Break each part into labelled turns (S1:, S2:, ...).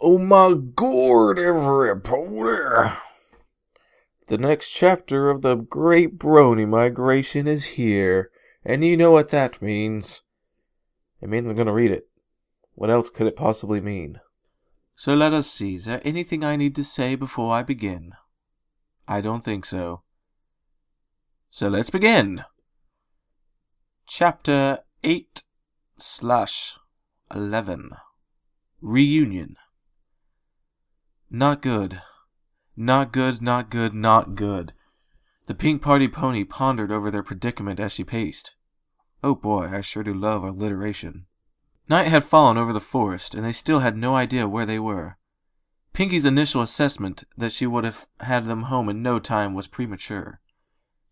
S1: Oh my god, everybody! The next chapter of the Great Brony Migration is here, and you know what that means. It means I'm gonna read it. What else could it possibly mean? So let us see, is there anything I need to say before I begin? I don't think so. So let's begin! Chapter 8/11 Reunion. Not good. Not good, not good, not good. The pink party pony pondered over their predicament as she paced. Oh boy, I sure do love alliteration. Night had fallen over the forest, and they still had no idea where they were. Pinky's initial assessment that she would have had them home in no time was premature.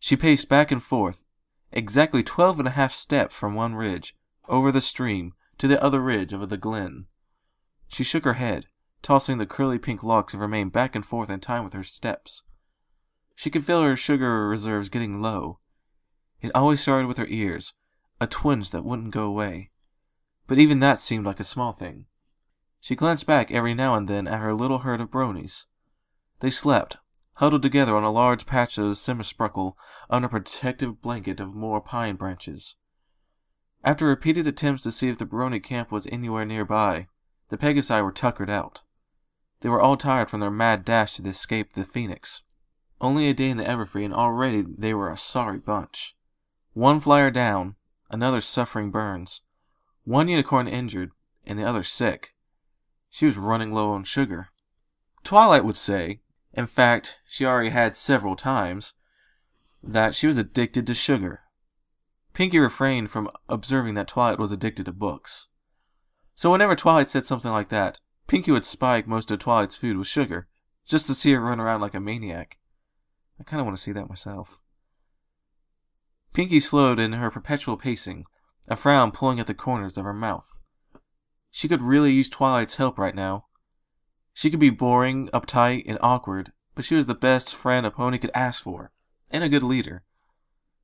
S1: She paced back and forth, exactly 12.5 steps from one ridge, over the stream, to the other ridge of the glen. She shook her head, tossing the curly pink locks of her mane back and forth in time with her steps. She could feel her sugar reserves getting low. It always started with her ears, a twinge that wouldn't go away. But even that seemed like a small thing. She glanced back every now and then at her little herd of bronies. They slept, huddled together on a large patch of semicircle under a protective blanket of more pine branches. After repeated attempts to see if the brony camp was anywhere nearby, the Pegasi were tuckered out. They were all tired from their mad dash to escape the Phoenix. Only a day in the Everfree, and already they were a sorry bunch. One flyer down, another suffering burns, one unicorn injured, and the other sick. She was running low on sugar. Twilight would say, in fact, she already had several times, that she was addicted to sugar. Pinky refrained from observing that Twilight was addicted to books. So whenever Twilight said something like that, Pinky would spike most of Twilight's food with sugar, just to see her run around like a maniac. I kind of want to see that myself. Pinky slowed in her perpetual pacing, a frown pulling at the corners of her mouth. She could really use Twilight's help right now. She could be boring, uptight, and awkward, but she was the best friend a pony could ask for, and a good leader.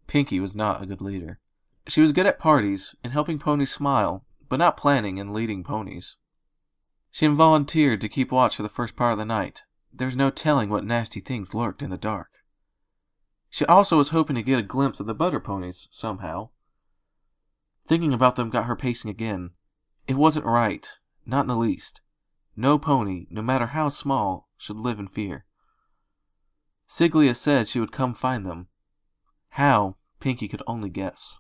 S1: Pinky was not a good leader. She was good at parties and helping ponies smile, but not planning and leading ponies. She volunteered to keep watch for the first part of the night. There was no telling what nasty things lurked in the dark. She also was hoping to get a glimpse of the butter ponies, somehow. Thinking about them got her pacing again. It wasn't right, not in the least. No pony, no matter how small, should live in fear. Siga said she would come find them. How, Pinky could only guess.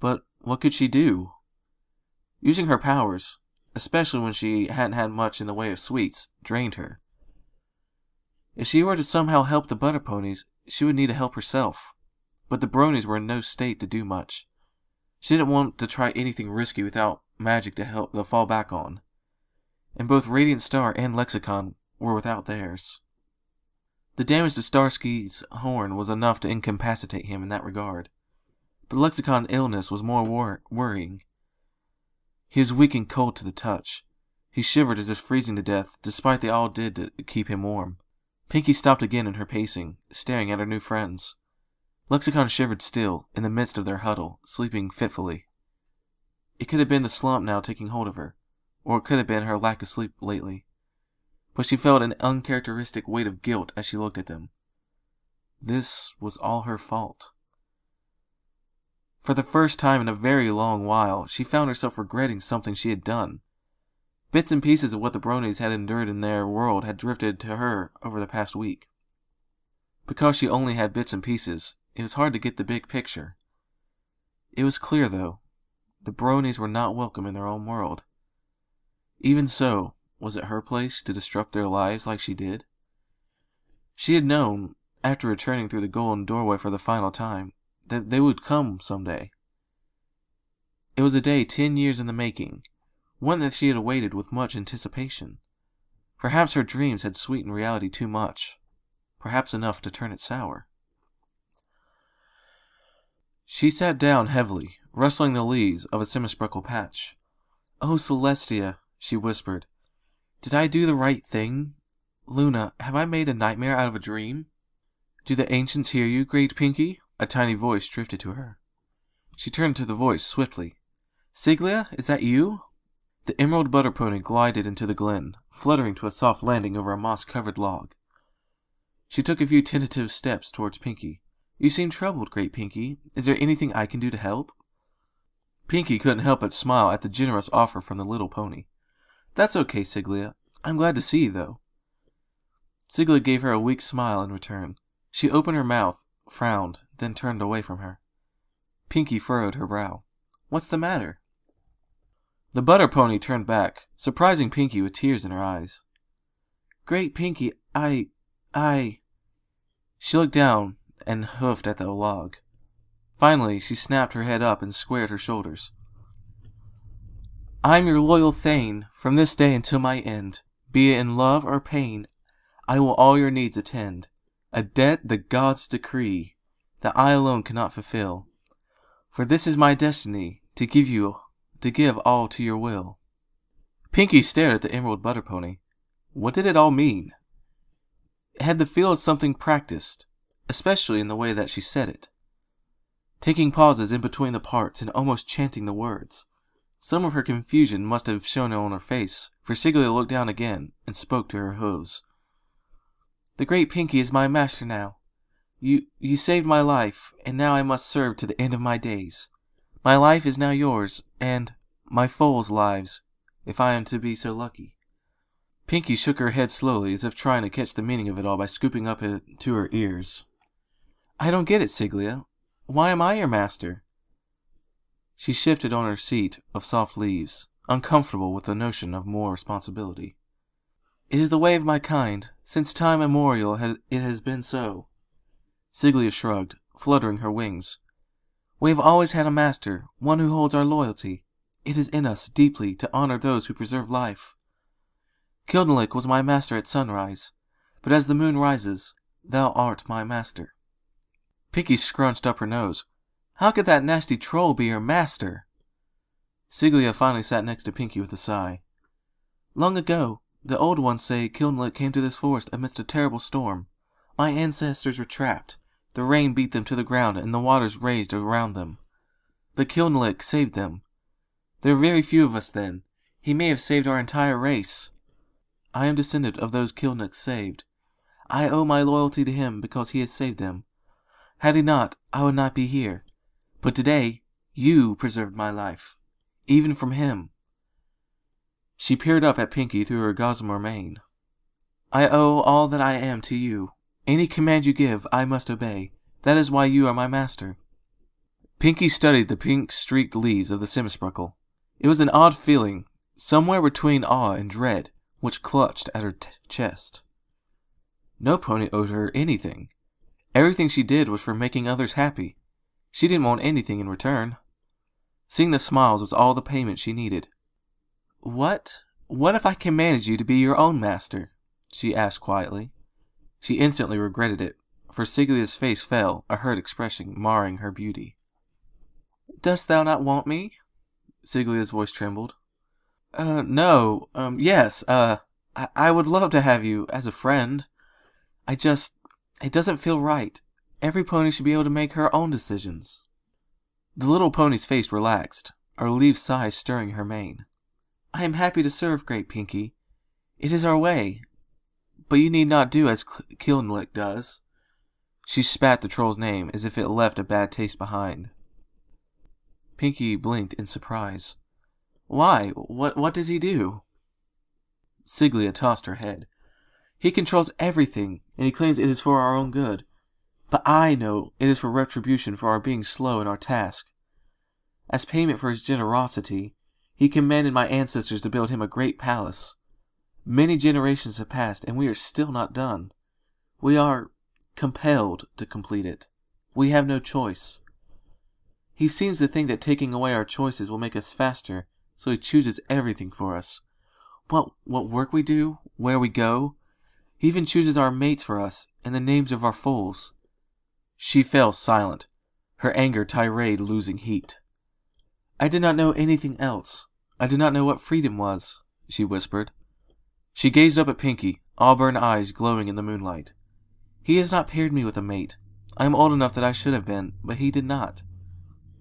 S1: But what could she do? Using her powers, especially when she hadn't had much in the way of sweets, drained her. If she were to somehow help the butter ponies, she would need to help herself. But the bronies were in no state to do much. She didn't want to try anything risky without magic to help to fall back on. And both Radiant Star and Lexicon were without theirs. The damage to Starsky's horn was enough to incapacitate him in that regard. But Lexicon's illness was more worrying. He was weak and cold to the touch. He shivered as if freezing to death, despite they all did to keep him warm. Pinky stopped again in her pacing, staring at her new friends. Lexicon shivered still, in the midst of their huddle, sleeping fitfully. It could have been the slump now taking hold of her, or it could have been her lack of sleep lately. But she felt an uncharacteristic weight of guilt as she looked at them. This was all her fault. For the first time in a very long while, she found herself regretting something she had done. Bits and pieces of what the bronies had endured in their world had drifted to her over the past week. Because she only had bits and pieces, it was hard to get the big picture. It was clear, though, the bronies were not welcome in their own world. Even so, was it her place to disrupt their lives like she did? She had known, after returning through the golden doorway for the final time, that they would come someday. It was a day 10 years in the making, one that she had awaited with much anticipation. Perhaps her dreams had sweetened reality too much, perhaps enough to turn it sour. She sat down heavily, rustling the leaves of a semicircle patch. "Oh, Celestia," she whispered, "did I do the right thing? Luna, have I made a nightmare out of a dream?" "Do the ancients hear you, Great Pinky?" A tiny voice drifted to her. She turned to the voice swiftly. "Siga, is that you?" The emerald butter pony glided into the glen, fluttering to a soft landing over a moss-covered log. She took a few tentative steps towards Pinky. "You seem troubled, Great Pinky. Is there anything I can do to help?" Pinky couldn't help but smile at the generous offer from the little pony. "That's okay, Siglia. I'm glad to see you, though." Siglia gave her a weak smile in return. She opened her mouth, frowned, then turned away from her. Pinky furrowed her brow. "What's the matter?" The butter pony turned back, surprising Pinky with tears in her eyes. "Great Pinky, I... She looked down and hoofed at the log. Finally, she snapped her head up and squared her shoulders. "I'm your loyal Thane, from this day until my end. Be it in love or pain, I will all your needs attend. A debt the gods decree, that I alone cannot fulfill. For this is my destiny, to give all to your will." Pinky stared at the emerald butter pony. What did it all mean? It had the feel of something practiced, especially in the way that she said it, taking pauses in between the parts and almost chanting the words. Some of her confusion must have shown on her face, for Siglia looked down again and spoke to her hooves. "The Great Pinky is my master now. You saved my life, and now I must serve to the end of my days. My life is now yours, and my foals' lives, if I am to be so lucky." Pinky shook her head slowly, as if trying to catch the meaning of it all by scooping up to her ears. "I don't get it, Siglia. Why am I your master?" She shifted on her seat of soft leaves, uncomfortable with the notion of more responsibility. "It is the way of my kind. Since time immemorial it has been so." Siglia shrugged, fluttering her wings. "We have always had a master, one who holds our loyalty. It is in us deeply to honor those who preserve life. Kilick was my master at sunrise, but as the moon rises, thou art my master." Pinky scrunched up her nose. "How could that nasty troll be your master?" Siglia finally sat next to Pinky with a sigh. "Long ago, the old ones say Kilick came to this forest amidst a terrible storm. My ancestors were trapped. The rain beat them to the ground, and the waters raged around them. But Kilick saved them. There were very few of us then. He may have saved our entire race. I am descendant of those Kilick saved. I owe my loyalty to him because he has saved them. Had he not, I would not be here. But today, you preserved my life, even from him." She peered up at Pinky through her gossamer mane. "I owe all that I am to you. Any command you give, I must obey. That is why you are my master." Pinky studied the pink-streaked leaves of the semicircle. It was an odd feeling, somewhere between awe and dread, which clutched at her chest. No pony owed her anything. Everything she did was for making others happy. She didn't want anything in return. Seeing the smiles was all the payment she needed. What if I can manage you to be your own master?" she asked quietly. She instantly regretted it, for Siglia's face fell, a hurt expression marring her beauty. "Dost thou not want me?" Siglia's voice trembled. No, yes, I would love to have you as a friend. It doesn't feel right. Every pony should be able to make her own decisions." The little pony's face relaxed, a relieved sigh stirring her mane. "I am happy to serve, Great Pinky. It is our way. But you need not do as Kilick does." She spat the troll's name as if it left a bad taste behind. Pinky blinked in surprise. "Why? What does he do?" Siglia tossed her head. "He controls everything, and he claims it is for our own good. But I know it is for retribution for our being slow in our task. As payment for his generosity, he commanded my ancestors to build him a great palace. Many generations have passed, and we are still not done. We are compelled to complete it. We have no choice. He seems to think that taking away our choices will make us faster, so he chooses everything for us. What work we do, where we go. He even chooses our mates for us, and the names of our foals." She fell silent, her anger tirade losing heat. "I did not know anything else. I did not know what freedom was," she whispered. She gazed up at Pinky, auburn eyes glowing in the moonlight. "He has not paired me with a mate. I am old enough that I should have been, but he did not.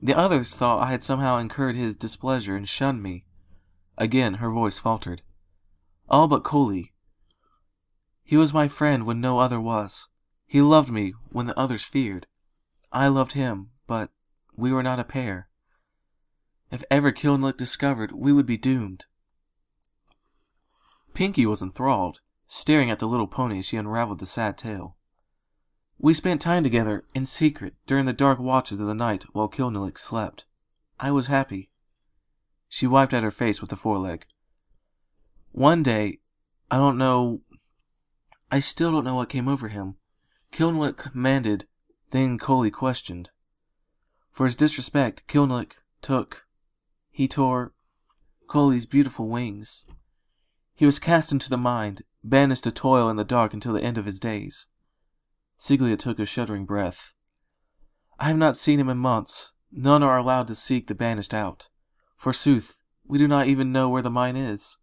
S1: The others thought I had somehow incurred his displeasure and shunned me. Again, her voice faltered. All but Coley. He was my friend when no other was. He loved me when the others feared. I loved him, but we were not a pair. If ever Kilick discovered, we would be doomed. Pinky was enthralled, staring at the little pony as she unraveled the sad tale. We spent time together, in secret, during the dark watches of the night while Kilick slept. I was happy. She wiped at her face with the foreleg. One day, I still don't know what came over him. Kilick commanded, then Coley questioned. For his disrespect, Kilick tore Coley's beautiful wings. He was cast into the mind, banished to toil in the dark until the end of his days. Siga took a shuddering breath. I have not seen him in months. None are allowed to seek the banished out. Forsooth, we do not even know where the mine is.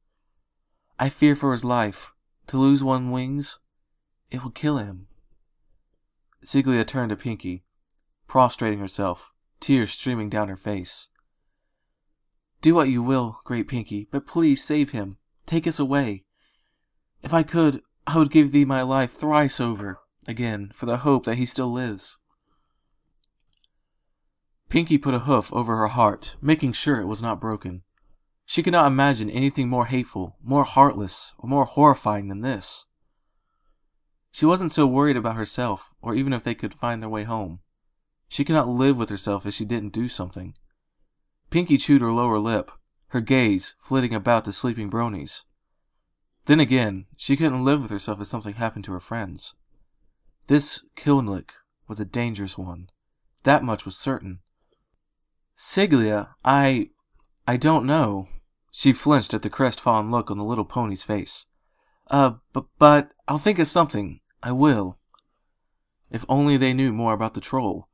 S1: I fear for his life. To lose one wings, it will kill him. Siga turned to Pinky, prostrating herself, tears streaming down her face. Do what you will, Great Pinky, but please save him. Take us away. If I could, I would give thee my life thrice over, again, for the hope that he still lives. Pinky put a hoof over her heart, making sure it was not broken. She could not imagine anything more hateful, more heartless, or more horrifying than this. She wasn't so worried about herself, or even if they could find their way home. She could not live with herself if she didn't do something. Pinky chewed her lower lip, her gaze flitting about the sleeping Bronies. Then again, she couldn't live with herself if something happened to her friends. This Kilick was a dangerous one. That much was certain. Siga, I don't know. She flinched at the crestfallen look on the little pony's face. But I'll think of something. I will. If only they knew more about the troll.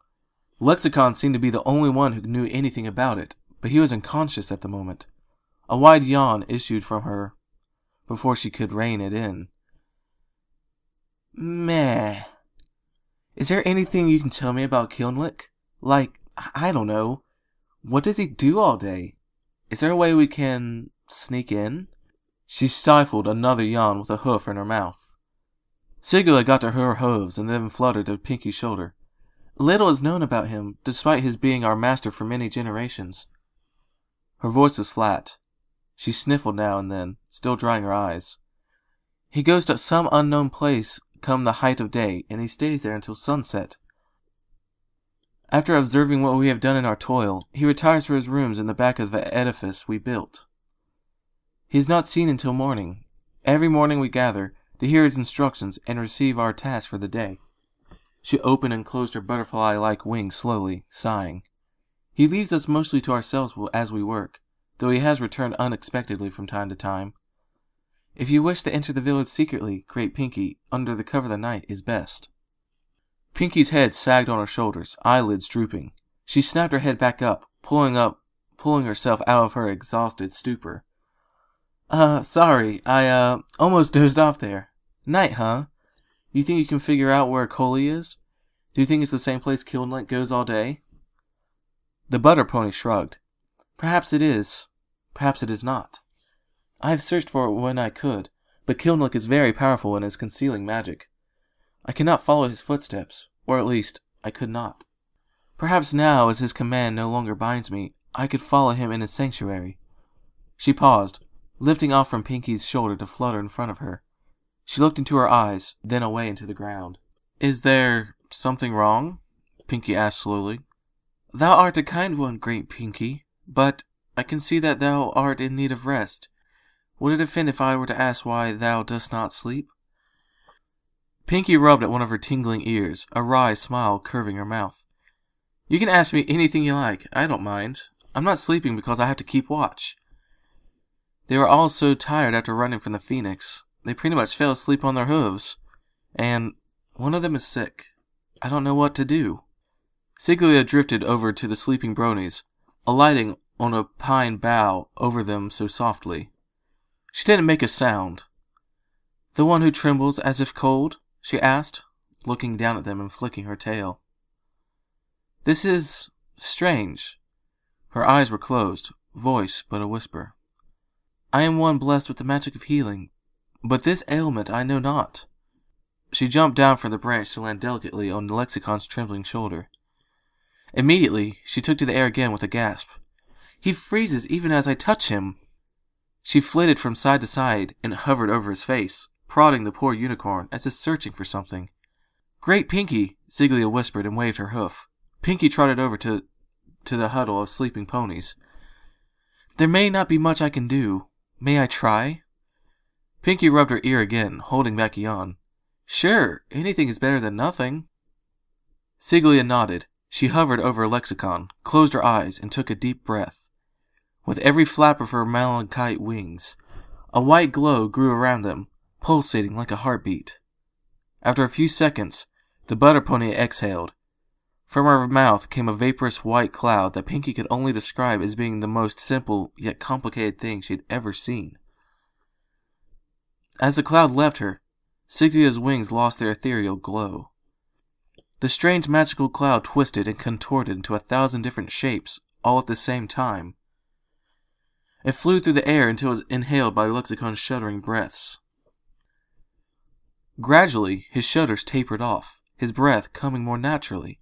S1: Lexicon seemed to be the only one who knew anything about it, but he was unconscious at the moment. A wide yawn issued from her before she could rein it in. Meh. Is there anything you can tell me about Kilick? Like, I don't know. What does he do all day? Is there a way we can sneak in? She stifled another yawn with a hoof in her mouth. Siga got to her hooves and then fluttered to Pinky's shoulder. Little is known about him, despite his being our master for many generations. Her voice was flat. She sniffled now and then, still drying her eyes. He goes to some unknown place come the height of day, and he stays there until sunset. After observing what we have done in our toil, he retires to his rooms in the back of the edifice we built. He is not seen until morning. Every morning we gather to hear his instructions and receive our task for the day. She opened and closed her butterfly-like wings slowly, sighing. He leaves us mostly to ourselves as we work, though he has returned unexpectedly from time to time. If you wish to enter the village secretly, Great Pinky, under the cover of the night, is best. Pinky's head sagged on her shoulders, eyelids drooping. She snapped her head back up, pulling herself out of her exhausted stupor. Sorry, I almost dozed off there. Night, huh? You think you can figure out where Coley is? Do you think it's the same place Kilick goes all day? The butter pony shrugged. Perhaps it is. Perhaps it is not. I have searched for it when I could, but Kilick is very powerful and is concealing magic. I cannot follow his footsteps, or at least, I could not. Perhaps now, as his command no longer binds me, I could follow him in his sanctuary. She paused, lifting off from Pinky's shoulder to flutter in front of her. She looked into her eyes, then away into the ground. Is there something wrong? Pinky asked slowly. Thou art a kind one, Great Pinky, but I can see that thou art in need of rest. Would it offend if I were to ask why thou dost not sleep? Pinky rubbed at one of her tingling ears, a wry smile curving her mouth. You can ask me anything you like. I don't mind. I'm not sleeping because I have to keep watch. They were all so tired after running from the Phoenix. They pretty much fell asleep on their hooves. And one of them is sick. I don't know what to do. Siga drifted over to the sleeping Bronies, alighting on a pine bough over them so softly. She didn't make a sound. The one who trembles as if cold? She asked, looking down at them and flicking her tail. This is strange. Her eyes were closed, voice but a whisper. I am one blessed with the magic of healing, but this ailment I know not. She jumped down from the branch to land delicately on Lexicon's trembling shoulder. Immediately, she took to the air again with a gasp. He freezes even as I touch him. She flitted from side to side and hovered over his face, prodding the poor unicorn as if searching for something. Great Pinky, Siglia whispered and waved her hoof. Pinky trotted over to the huddle of sleeping ponies. There may not be much I can do. May I try? Pinky rubbed her ear again, holding back a yawn. Sure, anything is better than nothing. Siglia nodded. She hovered over Lexicon, closed her eyes, and took a deep breath. With every flap of her malachite wings, a white glow grew around them, pulsating like a heartbeat. After a few seconds, the butter pony exhaled. From her mouth came a vaporous white cloud that Pinky could only describe as being the most simple yet complicated thing she had ever seen. As the cloud left her, Siglia's wings lost their ethereal glow. The strange magical cloud twisted and contorted into 1,000 different shapes, all at the same time. It flew through the air until it was inhaled by Lexicon's shuddering breaths. Gradually, his shudders tapered off, his breath coming more naturally.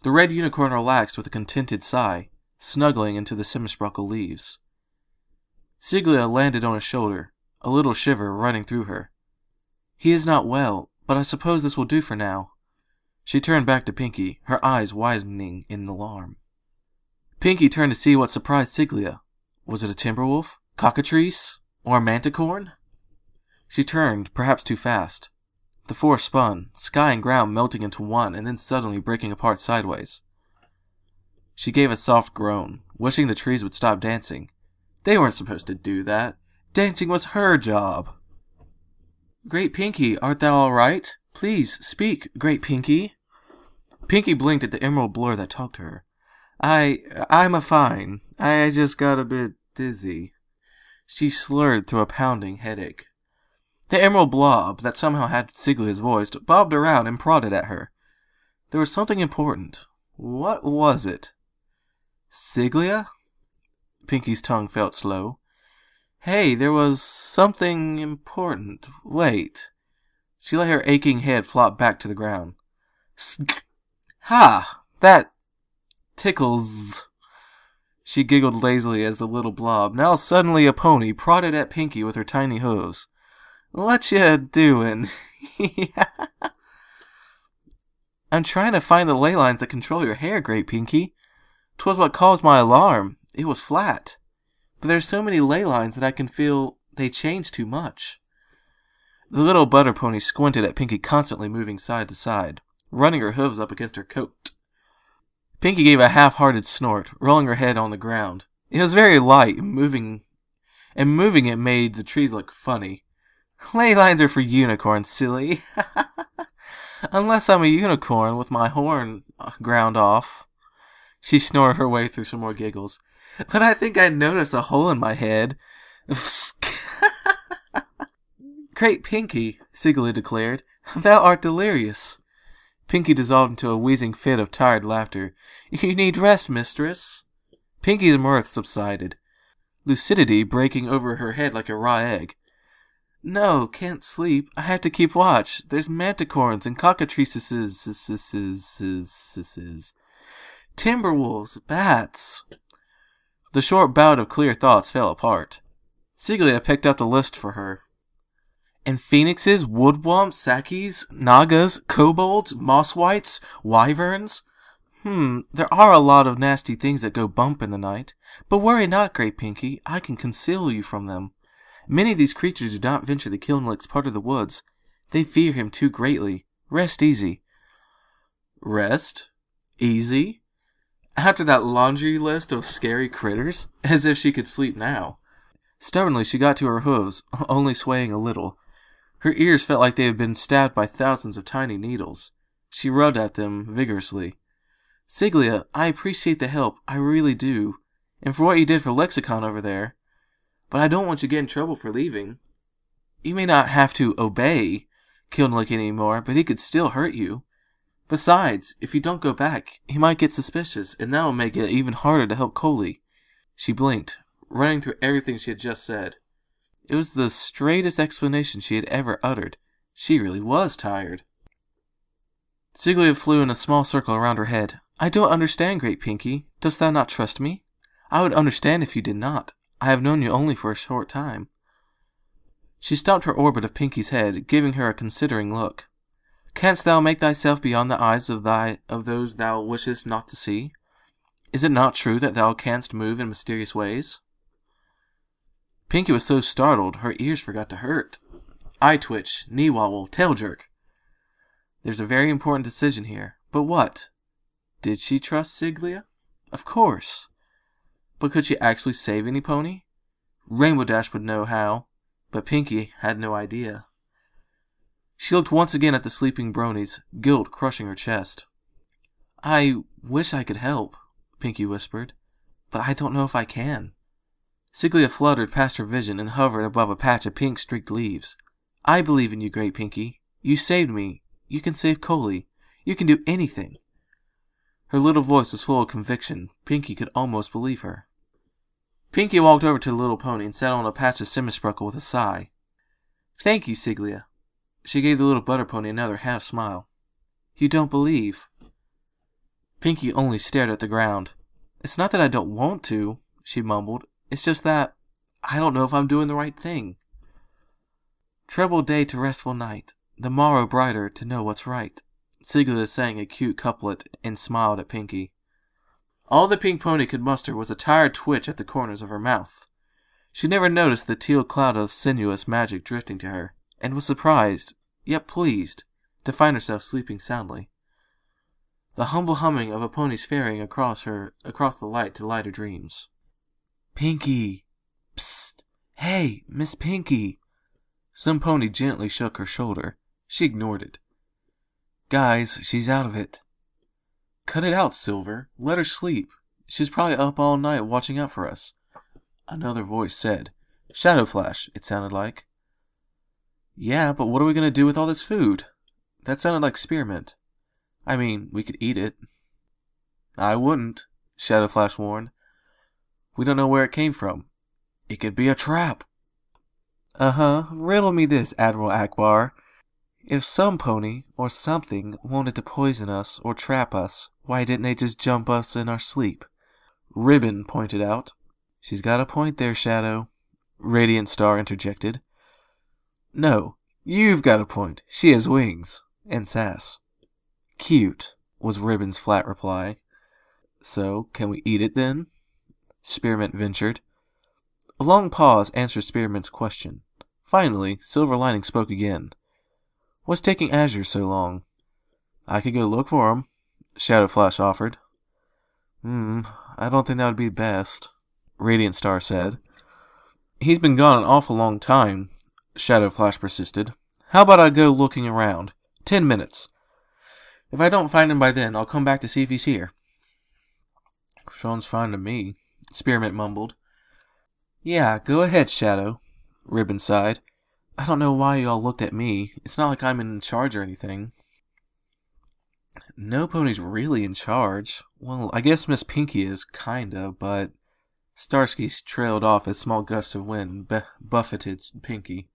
S1: The red unicorn relaxed with a contented sigh, snuggling into the semisprockle leaves. Siglia landed on his shoulder, a little shiver running through her. He is not well, but I suppose this will do for now. She turned back to Pinky, her eyes widening in alarm. Pinky turned to see what surprised Siglia. Was it a timberwolf, cockatrice, or a manticorn? She turned, perhaps too fast. The four spun, sky and ground melting into one and then suddenly breaking apart sideways. She gave a soft groan, wishing the trees would stop dancing. They weren't supposed to do that. Dancing was her job. Great Pinky, art thou all right? Please, speak, Great Pinky. Pinky blinked at the emerald blur that talked to her. I'm a-fine. I just got a bit dizzy. She slurred through a pounding headache. The emerald blob, that somehow had Siglia's voice, bobbed around and prodded at her. There was something important. What was it? Siglia? Pinky's tongue felt slow. Hey, there was something important. Wait. She let her aching head flop back to the ground. Sk! Ha! That tickles. She giggled lazily as the little blob, now suddenly a pony, prodded at Pinky with her tiny hooves. What ya doing? I'm trying to find the ley lines that control your hair, Great Pinky. 'Twas what caused my alarm. It was flat. But there's so many ley lines that I can feel they change too much. The little butter pony squinted at Pinky, constantly moving side to side, running her hooves up against her coat. Pinky gave a half-hearted snort, rolling her head on the ground. It was very light, and moving it made the trees look funny. Ley lines are for unicorns, silly. Unless I'm a unicorn with my horn ground off. She snorted her way through some more giggles. But I think I noticed a hole in my head. Great Pinky, Siglia declared. Thou art delirious. Pinky dissolved into a wheezing fit of tired laughter. You need rest, mistress. Pinky's mirth subsided, lucidity breaking over her head like a raw egg. No, can't sleep. I have to keep watch. There's manticorns and cockatrices, timberwolves, bats. The short bout of clear thoughts fell apart. Siglia picked up the list for her. And phoenixes, woodwumps, sakis, nagas, kobolds, mosswights, wyverns. There are a lot of nasty things that go bump in the night. But worry not, Great Pinky. I can conceal you from them. Many of these creatures do not venture the Kilick's part of the woods. They fear him too greatly. Rest easy. Rest? Easy? After that laundry list of scary critters? As if she could sleep now. Stubbornly she got to her hooves, only swaying a little. Her ears felt like they had been stabbed by thousands of tiny needles. She rubbed at them vigorously. Siglia, I appreciate the help, I really do. And for what you did for Lexicon over there. But I don't want you to get in trouble for leaving. You may not have to obey Kilick anymore, but he could still hurt you. Besides, if you don't go back, he might get suspicious, and that'll make it even harder to help Coley. She blinked, running through everything she had just said. It was the straightest explanation she had ever uttered. She really was tired. Siga flew in a small circle around her head. I don't understand, Great Pinky. Dost thou not trust me? I would understand if you did not. I have known you only for a short time. She stopped her orbit of Pinky's head, giving her a considering look. Canst thou make thyself beyond the eyes of those thou wishest not to see? Is it not true that thou canst move in mysterious ways? Pinky was so startled, her ears forgot to hurt. Eye twitch, knee wobble, tail jerk. There's a very important decision here. But what? Did she trust Siga? Of course. But could she actually save any pony? Rainbow Dash would know how, but Pinky had no idea. She looked once again at the sleeping Bronies, guilt crushing her chest. I wish I could help, Pinky whispered, but I don't know if I can. Siga fluttered past her vision and hovered above a patch of pink-streaked leaves. I believe in you, Great Pinky. You saved me. You can save Coley. You can do anything. Her little voice was full of conviction. Pinky could almost believe her. Pinky walked over to the little pony and sat on a patch of Simispreckle with a sigh. Thank you, Siga. She gave the little butter pony another half smile. You don't believe? Pinky only stared at the ground. It's not that I don't want to, she mumbled. It's just that I don't know if I'm doing the right thing. Troubled day to restful night, the morrow brighter to know what's right. Siga sang a cute couplet and smiled at Pinky. All the pink pony could muster was a tired twitch at the corners of her mouth. She never noticed the teal cloud of sinuous magic drifting to her, and was surprised, yet pleased, to find herself sleeping soundly. The humble humming of a pony's ferrying across the light to lighter dreams. Pinky! Psst! Hey, Miss Pinky! Some pony gently shook her shoulder. She ignored it. Guys, she's out of it. Cut it out, Silver. Let her sleep. She's probably up all night watching out for us. Another voice said. Shadow Flash, it sounded like. Yeah, but what are we going to do with all this food? That sounded like spearmint. I mean, we could eat it. I wouldn't, Shadow Flash warned. We don't know where it came from. It could be a trap. Riddle me this, Admiral Akbar. If some pony, or something, wanted to poison us or trap us, why didn't they just jump us in our sleep? Ribbon pointed out. She's got a point there, Shadow. Radiant Star interjected. No, you've got a point. She has wings. And sass. Cute, was Ribbon's flat reply. So, can we eat it then? Spearmint ventured. A long pause answered Spearmint's question. Finally, Silver Lining spoke again. What's taking Azure so long? I could go look for him, Shadow Flash offered. I don't think that would be best, Radiant Star said. He's been gone an awful long time, Shadow Flash persisted. How about I go looking around? 10 minutes. If I don't find him by then, I'll come back to see if he's here. Sounds fine to me, Spearmint mumbled. Yeah, go ahead, Shadow, Ribbon sighed. I don't know why you all looked at me. It's not like I'm in charge or anything. No pony's really in charge. Well, I guess Miss Pinky is, kinda, but... Starsky trailed off as small gusts of wind buffeted Pinky.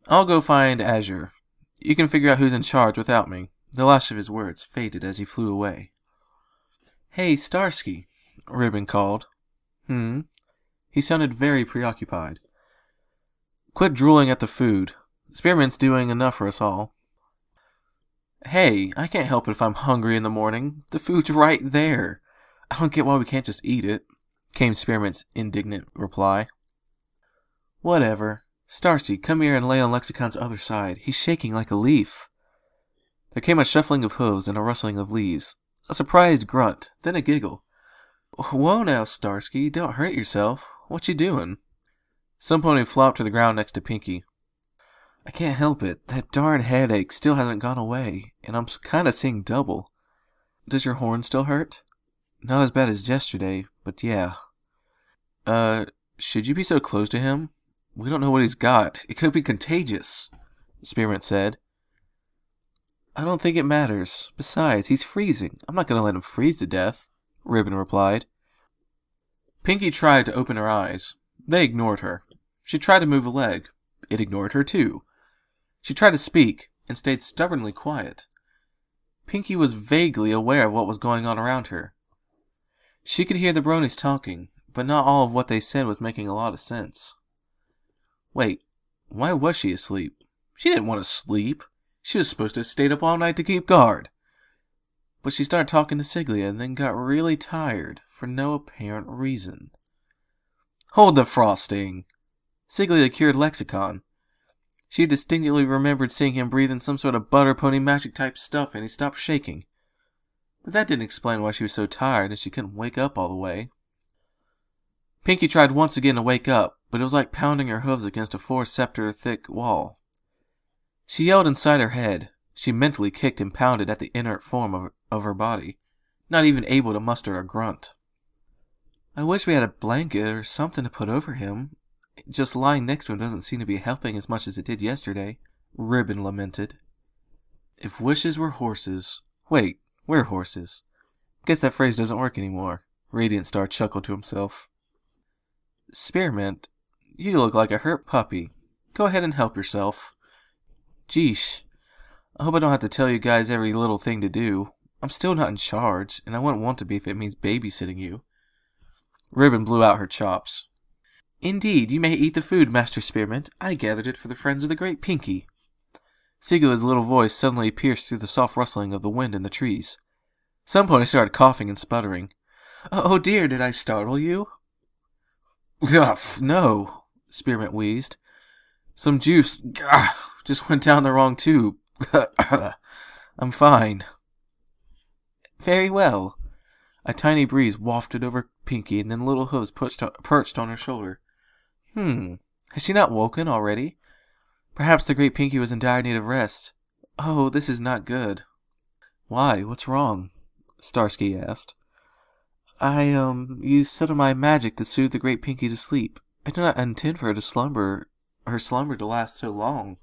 S1: I'll go find Azure. You can figure out who's in charge without me. The last of his words faded as he flew away. Hey, Starsky, Ribbon called. He sounded very preoccupied. Quit drooling at the food. Spearmint's doing enough for us all. Hey, I can't help it if I'm hungry in the morning. The food's right there. I don't get why we can't just eat it, came Spearmint's indignant reply. Whatever. Starsky, come here and lay on Lexicon's other side. He's shaking like a leaf. There came a shuffling of hooves and a rustling of leaves. A surprised grunt, then a giggle. Whoa now, Starsky, don't hurt yourself. What you doing? Some pony flopped to the ground next to Pinky. I can't help it. That darn headache still hasn't gone away, and I'm kinda seeing double. Does your horn still hurt? Not as bad as yesterday, but yeah. Should you be so close to him? We don't know what he's got. It could be contagious, Spearmint said. I don't think it matters. Besides, he's freezing. I'm not going to let him freeze to death, Ribbon replied. Pinky tried to open her eyes. They ignored her. She tried to move a leg. It ignored her too. She tried to speak, and stayed stubbornly quiet. Pinky was vaguely aware of what was going on around her. She could hear the Bronies talking, but not all of what they said was making a lot of sense. Wait, why was she asleep? She didn't want to sleep. She was supposed to have stayed up all night to keep guard. But she started talking to Siga and then got really tired for no apparent reason. Hold the frosting! Siga cured Lexicon. She distinctly remembered seeing him breathe in some sort of butter pony magic type stuff, and he stopped shaking. But that didn't explain why she was so tired and she couldn't wake up all the way. Pinky tried once again to wake up, but it was like pounding her hooves against a 4-scepter-thick wall. She yelled inside her head. She mentally kicked and pounded at the inert form of her body, not even able to muster a grunt. I wish we had a blanket or something to put over him. Just lying next to him doesn't seem to be helping as much as it did yesterday, Ribbon lamented. If wishes were horses... Wait, we're horses. Guess that phrase doesn't work anymore. Radiant Star chuckled to himself. Spearmint, you look like a hurt puppy. Go ahead and help yourself. Geesh. I hope I don't have to tell you guys every little thing to do. I'm still not in charge, and I wouldn't want to be if it means babysitting you. Ribbon blew out her chops. Indeed, you may eat the food, Master Spearmint. I gathered it for the friends of the Great Pinky. Siga's little voice suddenly pierced through the soft rustling of the wind in the trees. Some ponies started coughing and sputtering. Oh dear, did I startle you? No, Spearmint wheezed. Some juice just went down the wrong tube. I'm fine. Very well. A tiny breeze wafted over Pinky, and then little hooves perched on her shoulder. Has she not woken already? Perhaps the Great Pinky was in dire need of rest. Oh, this is not good. Why? What's wrong? Starsky asked. I used some of my magic to soothe the Great Pinky to sleep. I do not intend for her slumber to last so long.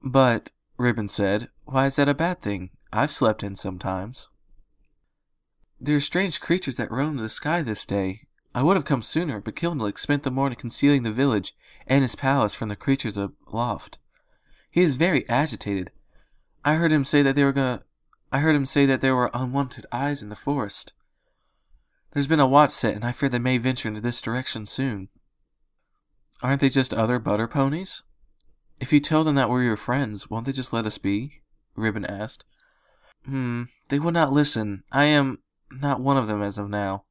S1: But, Ribbon said, why is that a bad thing? I've slept in sometimes. There are strange creatures that roam the sky this day. I would have come sooner, but Kilick spent the morning concealing the village and his palace from the creatures aloft. He is very agitated. I heard him say that there were unwanted eyes in the forest. There's been a watch set, and I fear they may venture into this direction soon. Aren't they just other butter ponies? If you tell them that we're your friends, won't they just let us be? Ribbon asked. They will not listen. I am not one of them as of now.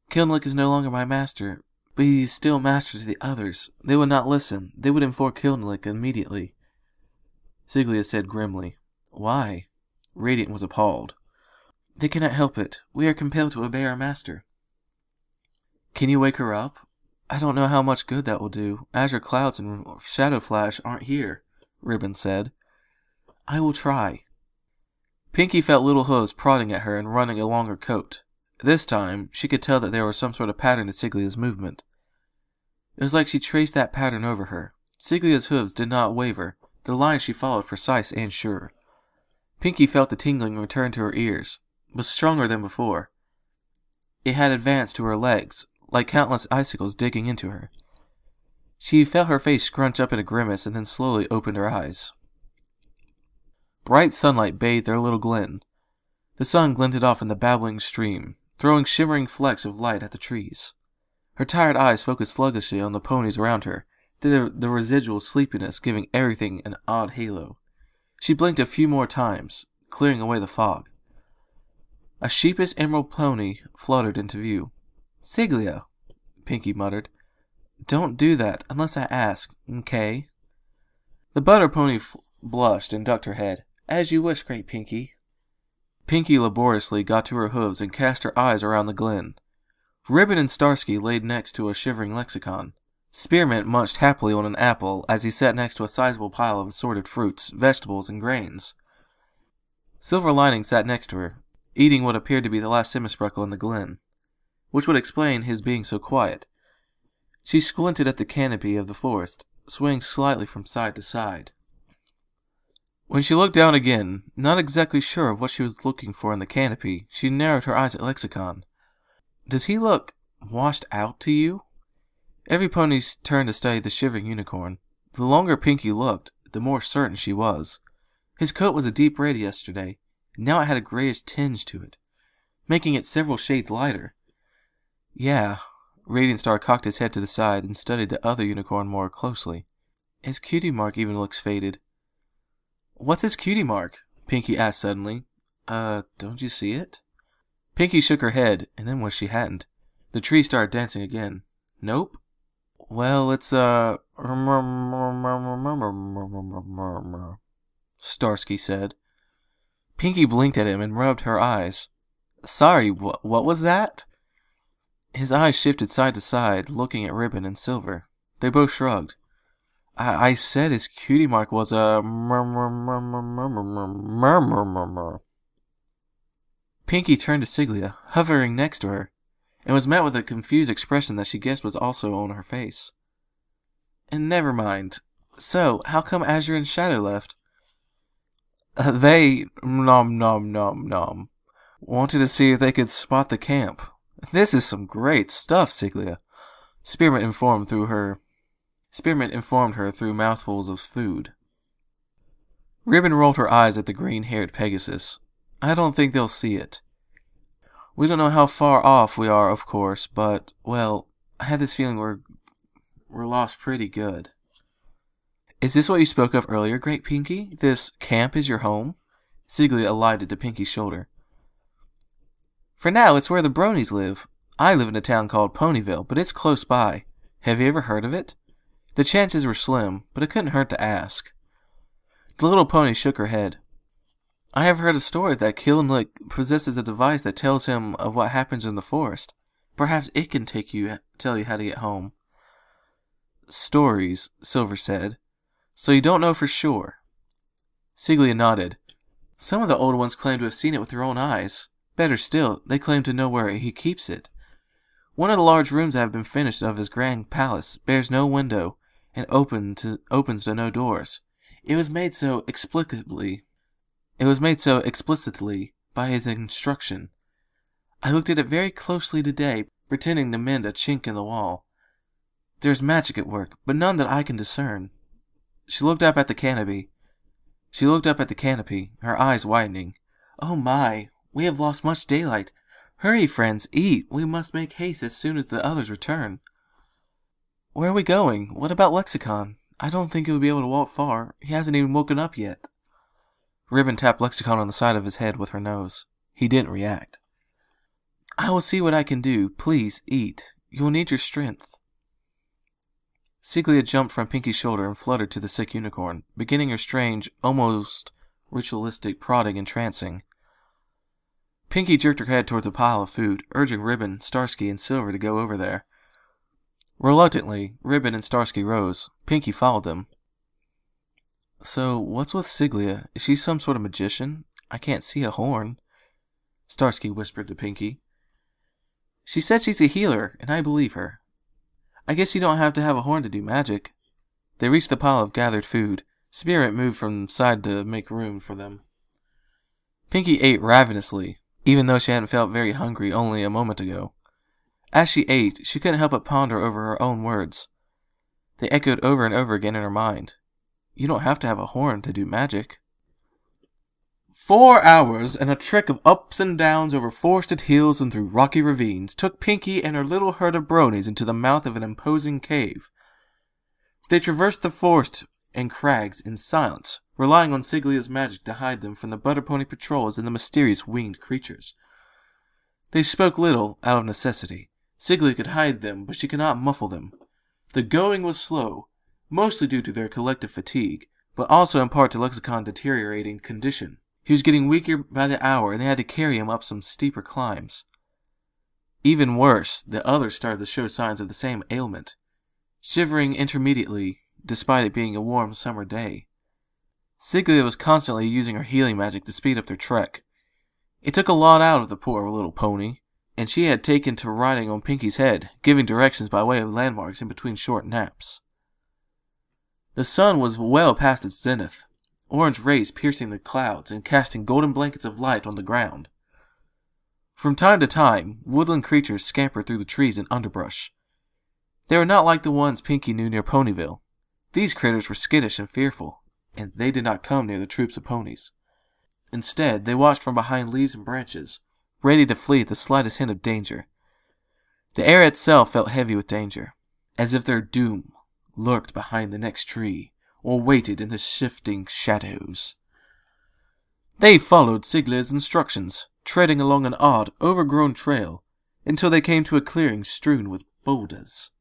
S1: Kilick is no longer my master, but he is still master to the others. They would not listen. They would inform Kilick immediately. Siga said grimly. Why? Radiant was appalled. They cannot help it. We are compelled to obey our master. Can you wake her up? I don't know how much good that will do. Azure Clouds and Shadow Flash aren't here, Ribbon said. I will try. Pinky felt little hooves prodding at her and running along her coat. This time, she could tell that there was some sort of pattern to Siga's movement. It was like she traced that pattern over her. Siga's hooves did not waver. The line she followed precise and sure. Pinky felt the tingling return to her ears, but stronger than before. It had advanced to her legs, like countless icicles digging into her. She felt her face scrunch up in a grimace and then slowly opened her eyes. Bright sunlight bathed their little glen. The sun glinted off in the babbling stream, throwing shimmering flecks of light at the trees. Her tired eyes focused sluggishly on the ponies around her, the residual sleepiness giving everything an odd halo. She blinked a few more times, clearing away the fog. A sheepish emerald pony fluttered into view. Siga, Pinky muttered. Don't do that unless I ask, okay? The butter pony blushed and ducked her head. As you wish, Great Pinky. Pinky laboriously got to her hooves and cast her eyes around the glen. Ribbon and Starsky laid next to a shivering Lexicon. Spearmint munched happily on an apple as he sat next to a sizable pile of assorted fruits, vegetables, and grains. Silver Lining sat next to her, eating what appeared to be the last semispreckle in the glen, which would explain his being so quiet. She squinted at the canopy of the forest, swaying slightly from side to side. When she looked down again, not exactly sure of what she was looking for in the canopy, she narrowed her eyes at Lexicon. Does he look Washed out to you? Every pony turned to study the shivering unicorn. The longer Pinky looked, the more certain she was. His coat was a deep red yesterday. Now it had a grayish tinge to it, making it several shades lighter. Yeah. Radiant Star cocked his head to the side and studied the other unicorn more closely. His cutie mark even looks faded. What's his cutie mark? Pinky asked suddenly. Don't you see it? Pinky shook her head, and then wished she hadn't. The tree started dancing again. Nope. Well, it's, Starsky said. Pinky blinked at him and rubbed her eyes. Sorry, what was that? His eyes shifted side to side, looking at Ribbon and Silver. They both shrugged. I said his cutie mark was a Pinky turned to Siglia, hovering next to her, and was met with a confused expression that she guessed was also on her face. And never mind. So, how come Azure and Shadow left? They wanted to see if they could spot the camp. This is some great stuff, Siglia. Spearmint informed her through mouthfuls of food. Ribbon rolled her eyes at the green-haired Pegasus. I don't think they'll see it. We don't know how far off we are, of course, but, well, I have this feeling we're lost pretty good. Is this what you spoke of earlier, Great Pinky? This camp is your home? Siglia alighted to Pinky's shoulder. For now, it's where the Bronies live. I live in a town called Ponyville, but it's close by. Have you ever heard of it? The chances were slim, but it couldn't hurt to ask. The little pony shook her head. I have heard a story that Kilick possesses a device that tells him of what happens in the forest. Perhaps it can tell you how to get home. Stories, Silver said. So you don't know for sure? Siglia nodded. Some of the old ones claim to have seen it with their own eyes. Better still, they claim to know where he keeps it. One of the large rooms that have been finished of his grand palace bears no window and opens to no doors. It was made so explicitly by his instruction. I looked at it very closely today, pretending to mend a chink in the wall. There's magic at work, but none that I can discern. She looked up at the canopy, her eyes widening. Oh my, we have lost much daylight. Hurry, friends, eat. We must make haste as soon as the others return. Where are we going? What about Lexicon? I don't think he'll be able to walk far. He hasn't even woken up yet. Ribbon tapped Lexicon on the side of his head with her nose. He didn't react. I will see what I can do. Please, eat. You'll need your strength. Siglia jumped from Pinky's shoulder and fluttered to the sick unicorn, beginning her strange, almost ritualistic prodding and trancing. Pinky jerked her head towards a pile of food, urging Ribbon, Starsky, and Silver to go over there. Reluctantly, Ribbon and Starsky rose. Pinky followed them. So, what's with Siglia? Is she some sort of magician? I can't see a horn. Starsky whispered to Pinky. She said she's a healer, and I believe her. I guess you don't have to have a horn to do magic. They reached the pile of gathered food. Spirit moved from side to make room for them. Pinky ate ravenously, even though she hadn't felt very hungry only a moment ago. As she ate, she couldn't help but ponder over her own words. They echoed over and over again in her mind. You don't have to have a horn to do magic. 4 hours and a trek of ups and downs over forested hills and through rocky ravines took Pinky and her little herd of bronies into the mouth of an imposing cave. They traversed the forest and crags in silence, relying on Siglia's magic to hide them from the butter pony patrols and the mysterious winged creatures. They spoke little out of necessity. Siglia could hide them, but she could not muffle them. The going was slow, mostly due to their collective fatigue, but also in part to Lexicon's deteriorating condition. He was getting weaker by the hour, and they had to carry him up some steeper climbs. Even worse, the others started to show signs of the same ailment, shivering intermittently, despite it being a warm summer day. Siglia was constantly using her healing magic to speed up their trek. It took a lot out of the poor little pony, and she had taken to riding on Pinky's head, giving directions by way of landmarks in between short naps. The sun was well past its zenith, orange rays piercing the clouds and casting golden blankets of light on the ground. From time to time, woodland creatures scampered through the trees and underbrush. They were not like the ones Pinky knew near Ponyville. These critters were skittish and fearful, and they did not come near the troops of ponies. Instead, they watched from behind leaves and branches, ready to flee at the slightest hint of danger. The air itself felt heavy with danger, as if their doom lurked behind the next tree, or waited in the shifting shadows. They followed Siga's instructions, treading along an odd, overgrown trail, until they came to a clearing strewn with boulders.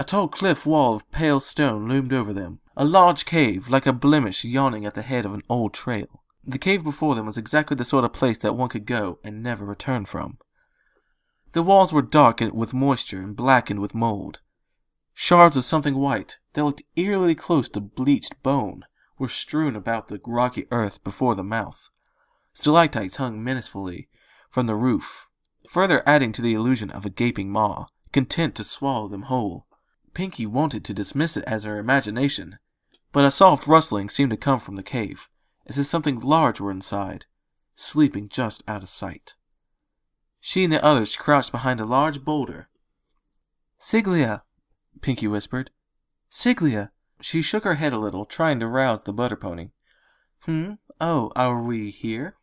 S1: A tall cliff wall of pale stone loomed over them, a large cave like a blemish yawning at the head of an old trail. The cave before them was exactly the sort of place that one could go and never return from. The walls were dark with moisture and blackened with mold. Shards of something white, that looked eerily close to bleached bone, were strewn about the rocky earth before the mouth. Stalactites hung menacingly from the roof, further adding to the illusion of a gaping maw, content to swallow them whole. Pinky wanted to dismiss it as her imagination, but a soft rustling seemed to come from the cave, as if something large were inside, sleeping just out of sight. She and the others crouched behind a large boulder. "Siglia," Pinky whispered. "Siglia." She shook her head a little, trying to rouse the butter pony. Oh, are we here?"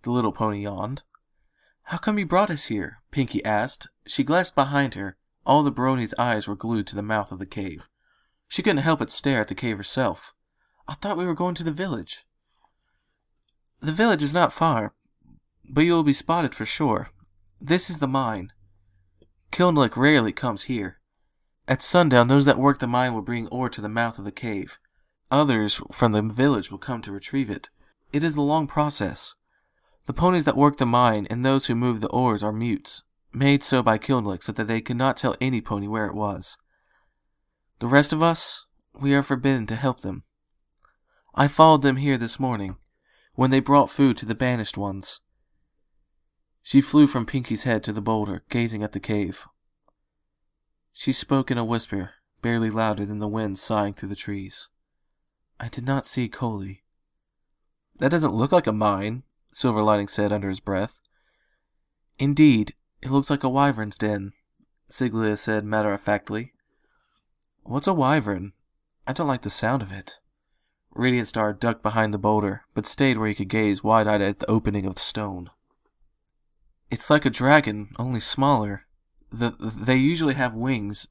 S1: The little pony yawned. "How come you brought us here?" Pinky asked. She glanced behind her. All the Bronies' eyes were glued to the mouth of the cave. She couldn't help but stare at the cave herself. "I thought we were going to the village." "The village is not far, but you will be spotted for sure. This is the mine. Kilick rarely comes here. At sundown, those that work the mine will bring ore to the mouth of the cave. Others from the village will come to retrieve it. It is a long process. The ponies that work the mine and those who move the ores are mutes, made so by Kilick so that they could not tell any pony where it was. The rest of us, we are forbidden to help them. I followed them here this morning, when they brought food to the banished ones." She flew from Pinky's head to the boulder, gazing at the cave. She spoke in a whisper, barely louder than the wind sighing through the trees. "I did not see Coley." "That doesn't look like a mine," Silverlining said under his breath. "Indeed, it looks like a wyvern's den," Siglia said matter-of-factly. "What's a wyvern? I don't like the sound of it." Radiant Star ducked behind the boulder, but stayed where he could gaze wide-eyed at the opening of the stone. "It's like a dragon, only smaller. They usually have wings,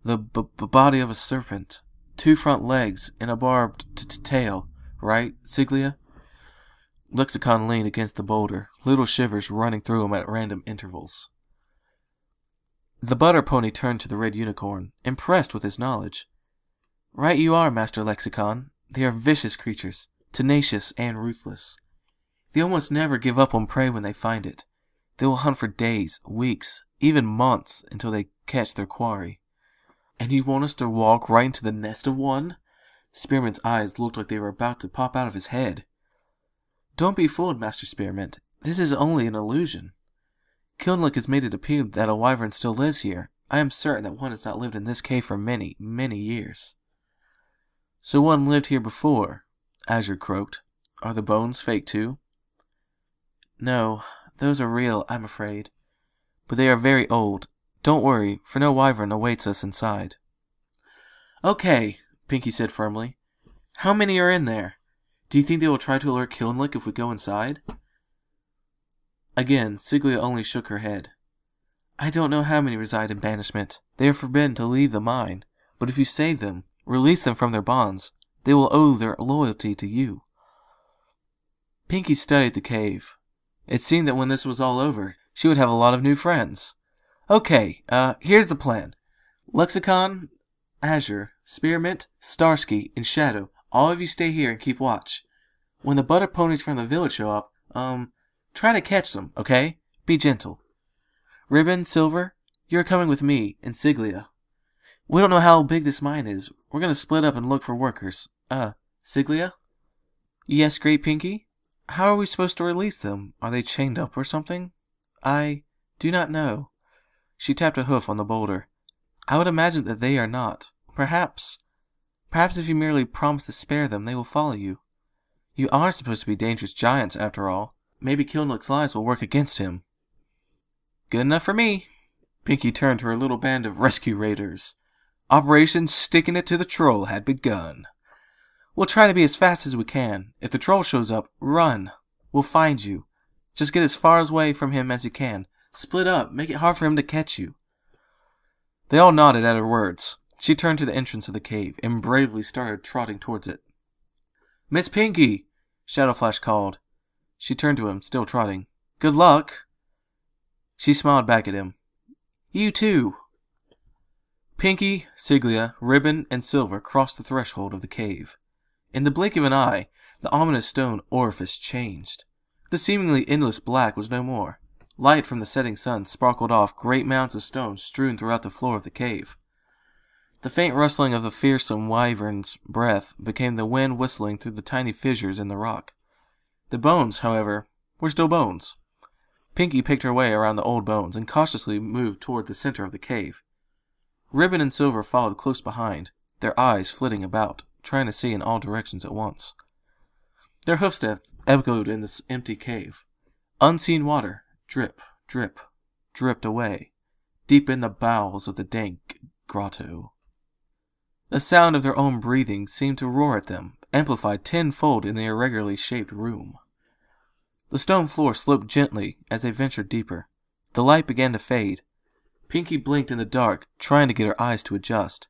S1: the body of a serpent, 2 front legs, and a barbed tail, right, Siglia?" Lexicon leaned against the boulder, little shivers running through him at random intervals. The butter pony turned to the red unicorn, impressed with his knowledge. "Right you are, Master Lexicon. They are vicious creatures, tenacious and ruthless. They almost never give up on prey when they find it. They will hunt for days, weeks, even months until they catch their quarry." "And you want us to walk right into the nest of one?" Spearmint's eyes looked like they were about to pop out of his head. "Don't be fooled, Master Spearmint. This is only an illusion. Kilick has made it appear that a wyvern still lives here. I am certain that one has not lived in this cave for many, many years." "So one lived here before," Azure croaked. "Are the bones fake too?" "No, those are real, I'm afraid. But they are very old. Don't worry, for no wyvern awaits us inside." "Okay," Pinky said firmly. "How many are in there? Do you think they will try to alert Kilick if we go inside?" Again, Siglia only shook her head. "I don't know how many reside in banishment. They are forbidden to leave the mine. But if you save them, release them from their bonds, they will owe their loyalty to you." Pinky studied the cave. It seemed that when this was all over, she would have a lot of new friends. "Okay, here's the plan. Lexicon, Azure, Spearmint, Starsky, and Shadow, all of you stay here and keep watch. When the butter ponies from the village show up, try to catch them, okay? Be gentle. Ribbon, Silver, you're coming with me and Siglia. We don't know how big this mine is. We're going to split up and look for workers. Siglia?" "Yes, Great Pinky? How are we supposed to release them? Are they chained up or something?" "I do not know." She tapped a hoof on the boulder. "I would imagine that they are not. Perhaps if you merely promise to spare them, they will follow you. You are supposed to be dangerous giants, after all. maybe Kilick's lies will work against him. Good enough for me. Pinky turned to her little band of rescue raiders. Operation Sticking It to the Troll had begun. We'll try to be as fast as we can. If the troll shows up, run. We'll find you. Just get as far away from him as you can. Split up. Make it hard for him to catch you. They all nodded at her words. She turned to the entrance of the cave and bravely started trotting towards it. Miss Pinky! Shadowflash called. She turned to him, still trotting. Good luck! She smiled back at him. You too! Pinky, Siga, Ribbon, and Silver crossed the threshold of the cave. In the blink of an eye, the ominous stone orifice changed. The seemingly endless black was no more. Light from the setting sun sparkled off great mounds of stone strewn throughout the floor of the cave. The faint rustling of the fearsome wyvern's breath became the wind whistling through the tiny fissures in the rock. The bones, however, were still bones. Pinky picked her way around the old bones and cautiously moved toward the center of the cave. Ribbon and Silver followed close behind, their eyes flitting about, trying to see in all directions at once. Their hoofsteps echoed in this empty cave. Unseen water, drip, drip, dripped away, deep in the bowels of the dank grotto. The sound of their own breathing seemed to roar at them, amplified tenfold in the irregularly shaped room. The stone floor sloped gently as they ventured deeper. The light began to fade. Pinky blinked in the dark, trying to get her eyes to adjust.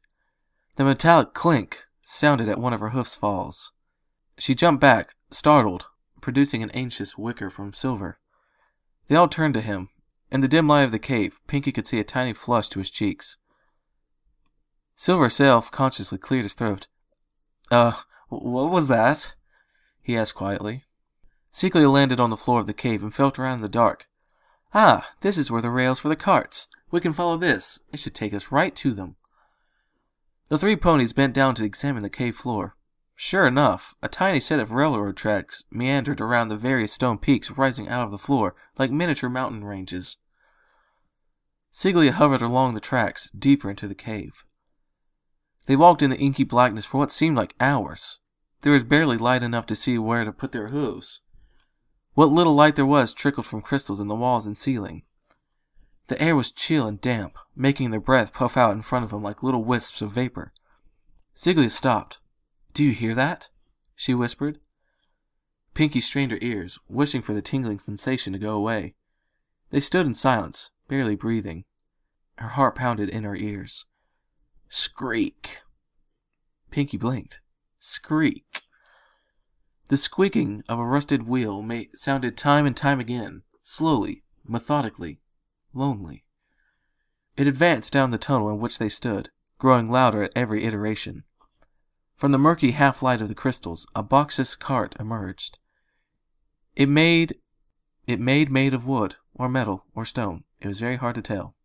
S1: The metallic clink sounded at one of her hoof's falls. She jumped back, startled, producing an anxious whicker from Silver. They all turned to him. In the dim light of the cave, Pinky could see a tiny flush to his cheeks. Silver self-consciously cleared his throat. What was that? He asked quietly. Siga landed on the floor of the cave and felt around in the dark. Ah, this is where the rails for the carts. We can follow this. It should take us right to them. The three ponies bent down to examine the cave floor. Sure enough, a tiny set of railroad tracks meandered around the various stone peaks rising out of the floor like miniature mountain ranges. Siga hovered along the tracks, deeper into the cave. They walked in the inky blackness for what seemed like hours. There was barely light enough to see where to put their hooves. What little light there was trickled from crystals in the walls and ceiling. The air was chill and damp, making their breath puff out in front of them like little wisps of vapor. Siga stopped. Do you hear that? She whispered. Pinky strained her ears, wishing for the tingling sensation to go away. They stood in silence, barely breathing. Her heart pounded in her ears. Skreek. Pinky blinked. Skreek. The squeaking of a rusted wheel sounded time and time again, slowly, methodically, lonely. It advanced down the tunnel in which they stood, growing louder at every iteration. From the murky half-light of the crystals, a boxless cart emerged. It made made of wood, or metal, or stone. It was very hard to tell.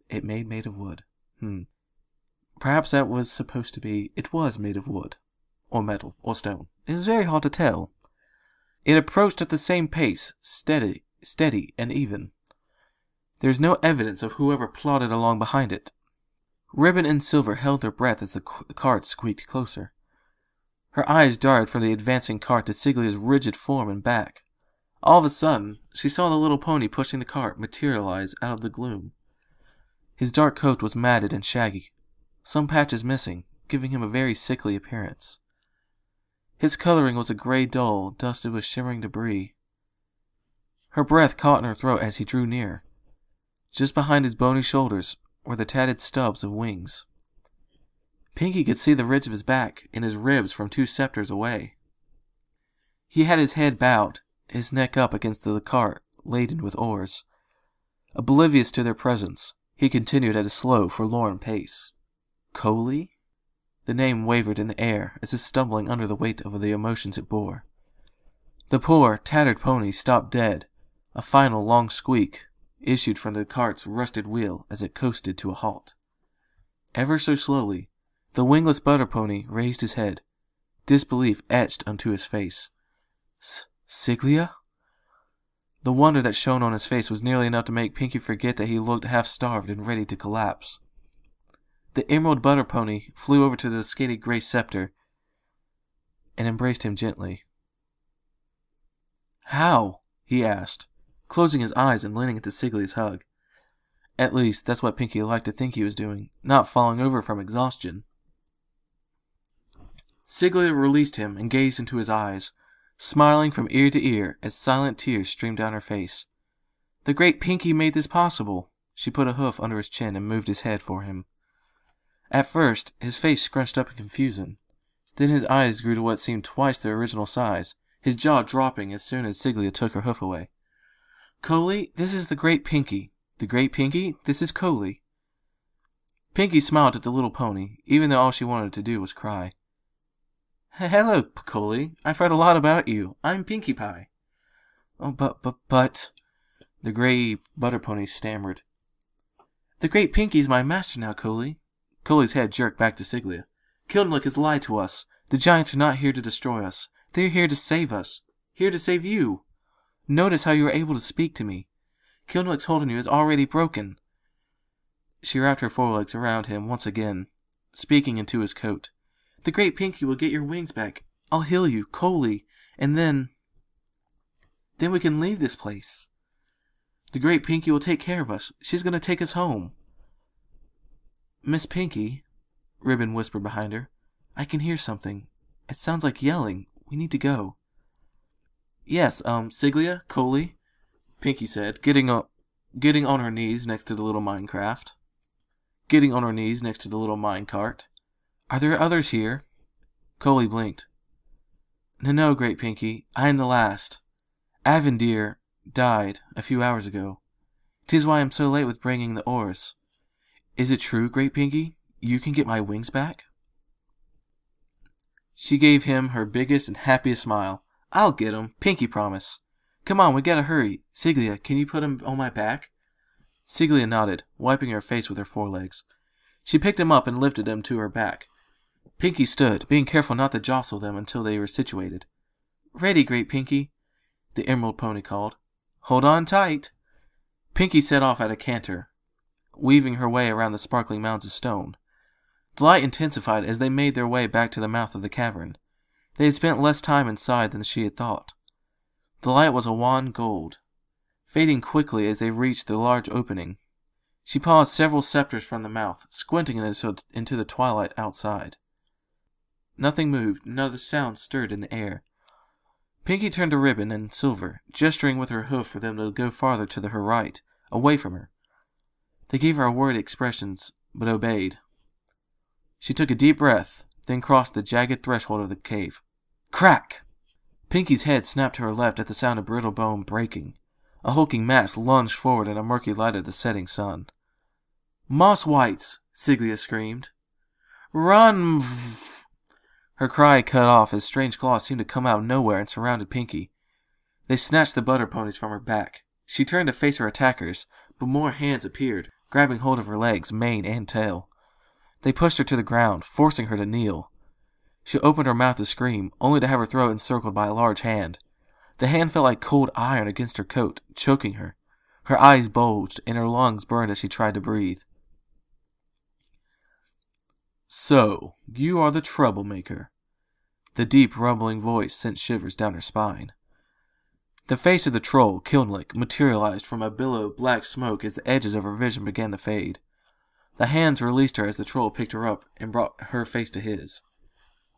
S1: It made of wood. Perhaps that was supposed to be, it was made of wood, or metal, or stone. It was very hard to tell. It approached at the same pace, steady and even. There is no evidence of whoever plodded along behind it. Ribbon and Silver held their breath as the cart squeaked closer. Her eyes darted from the advancing cart to Siga's rigid form and back. All of a sudden, she saw the little pony pushing the cart materialize out of the gloom. His dark coat was matted and shaggy, some patches missing, giving him a very sickly appearance. His coloring was a gray dull, dusted with shimmering debris. Her breath caught in her throat as he drew near. Just behind his bony shoulders were the tatted stubs of wings. Pinky could see the ridge of his back and his ribs from 2 scepters away. He had his head bowed, his neck up against the cart, laden with oars. Oblivious to their presence, he continued at a slow, forlorn pace. Coley? The name wavered in the air as if stumbling under the weight of the emotions it bore. The poor, tattered pony stopped dead. A final long squeak issued from the cart's rusted wheel as it coasted to a halt. Ever so slowly, the wingless butter pony raised his head, disbelief etched onto his face. Siga? The wonder that shone on his face was nearly enough to make Pinky forget that he looked half-starved and ready to collapse. The emerald butter pony flew over to the skinny gray scepter and embraced him gently. How? He asked, closing his eyes and leaning into Siglia's hug. At least, that's what Pinky liked to think he was doing, not falling over from exhaustion. Siglia released him and gazed into his eyes, smiling from ear to ear as silent tears streamed down her face. The great Pinky made this possible. She put a hoof under his chin and moved his head for him. At first, his face scrunched up in confusion. Then his eyes grew to what seemed twice their original size, his jaw dropping as soon as Siglia took her hoof away. Coley, this is the great Pinky. The great Pinky, this is Coley. Pinky smiled at the little pony, even though all she wanted to do was cry. Hello, Coley. I've heard a lot about you. I'm Pinkie Pie. Oh, but... The gray butter pony stammered. The great Pinky's my master now, Coley. Coley's head jerked back to Siglia. Kilick has lied to us. The giants are not here to destroy us. They're here to save us. Here to save you. Notice how you were able to speak to me. Kilick's hold on you is already broken. She wrapped her forelegs around him once again, speaking into his coat. The great Pinky will get your wings back. I'll heal you, Coley, and then we can leave this place. The great Pinky will take care of us. She's going to take us home. Miss Pinky, Ribbon whispered behind her. I can hear something. It sounds like yelling. We need to go. Yes, Siglia, Coley, Pinky said, getting on her knees next to the little minecart. Are there others here? Coley blinked. No, great Pinky. I am the last. Avendir died a few hours ago. 'Tis why I'm so late with bringing the oars. Is it true, great Pinky? You can get my wings back? She gave him her biggest and happiest smile. I'll get 'em, Pinky promise. Come on, we gotta hurry. Siglia, can you put him on my back? Siglia nodded, wiping her face with her forelegs. She picked him up and lifted him to her back. Pinky stood, being careful not to jostle them until they were situated. Ready, great Pinky, the emerald pony called. Hold on tight. Pinky set off at a canter, weaving her way around the sparkling mounds of stone. The light intensified as they made their way back to the mouth of the cavern. They had spent less time inside than she had thought. The light was a wan gold, fading quickly as they reached the large opening. She paused several scepters from the mouth, squinting into the twilight outside. Nothing moved, none of the sounds stirred in the air. Pinky turned to Ribbon and Silver, gesturing with her hoof for them to go farther to her right, away from her. They gave her worried expressions, but obeyed. She took a deep breath, then crossed the jagged threshold of the cave. Crack! Pinky's head snapped to her left at the sound of brittle bone breaking. A hulking mass lunged forward in a murky light of the setting sun. Moss whites! Siglia screamed. Run! Her cry cut off as strange claws seemed to come out of nowhere and surrounded Pinky. They snatched the butter ponies from her back. She turned to face her attackers, but more hands appeared, grabbing hold of her legs, mane, and tail. They pushed her to the ground, forcing her to kneel. She opened her mouth to scream, only to have her throat encircled by a large hand. The hand felt like cold iron against her coat, choking her. Her eyes bulged, and her lungs burned as she tried to breathe. So, you are the troublemaker. The deep, rumbling voice sent shivers down her spine. The face of the troll, Kilick, materialized from a billow of black smoke as the edges of her vision began to fade. The hands released her as the troll picked her up and brought her face to his.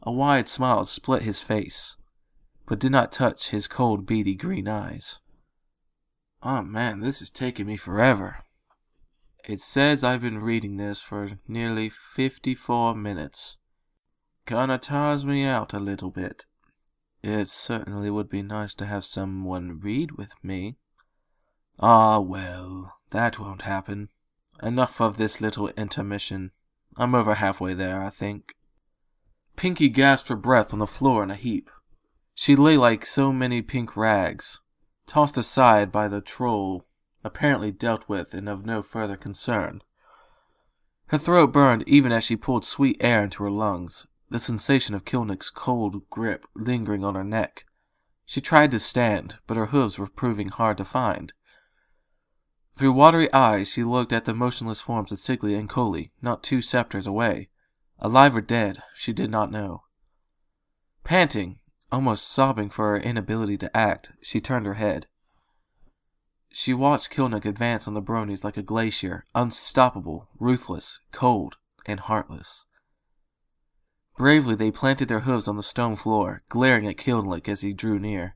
S1: A wide smile split his face, but did not touch his cold, beady green eyes. Oh man, this is taking me forever. It says I've been reading this for nearly 54 minutes. Kinda tires me out a little bit. It certainly would be nice to have someone read with me. Ah, well, that won't happen. Enough of this little intermission. I'm over halfway there, I think. Pinky gasped for breath on the floor in a heap. She lay like so many pink rags, tossed aside by the troll, apparently dealt with and of no further concern. Her throat burned even as she pulled sweet air into her lungs, the sensation of Kilick's cold grip lingering on her neck. She tried to stand, but her hooves were proving hard to find. Through watery eyes she looked at the motionless forms of Siglia and Coley, not 2 scepters away. Alive or dead, she did not know. Panting, Almost sobbing for her inability to act, she turned her head. She watched Kilick advance on the Bronies like a glacier, unstoppable, ruthless, cold, and heartless. Bravely they planted their hooves on the stone floor, glaring at Kilick as he drew near.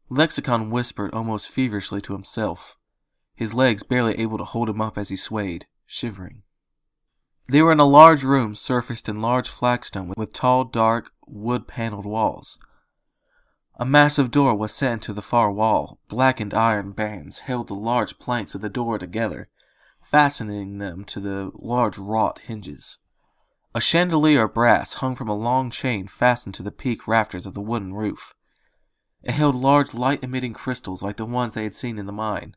S1: Lexicon whispered almost feverishly to himself, his legs barely able to hold him up as he swayed, shivering. They were in a large room surfaced in large flagstone with tall, dark, wood-paneled walls. A massive door was set into the far wall. Blackened iron bands held the large planks of the door together, fastening them to the large wrought hinges. A chandelier of brass hung from a long chain fastened to the peak rafters of the wooden roof. It held large light-emitting crystals like the ones they had seen in the mine.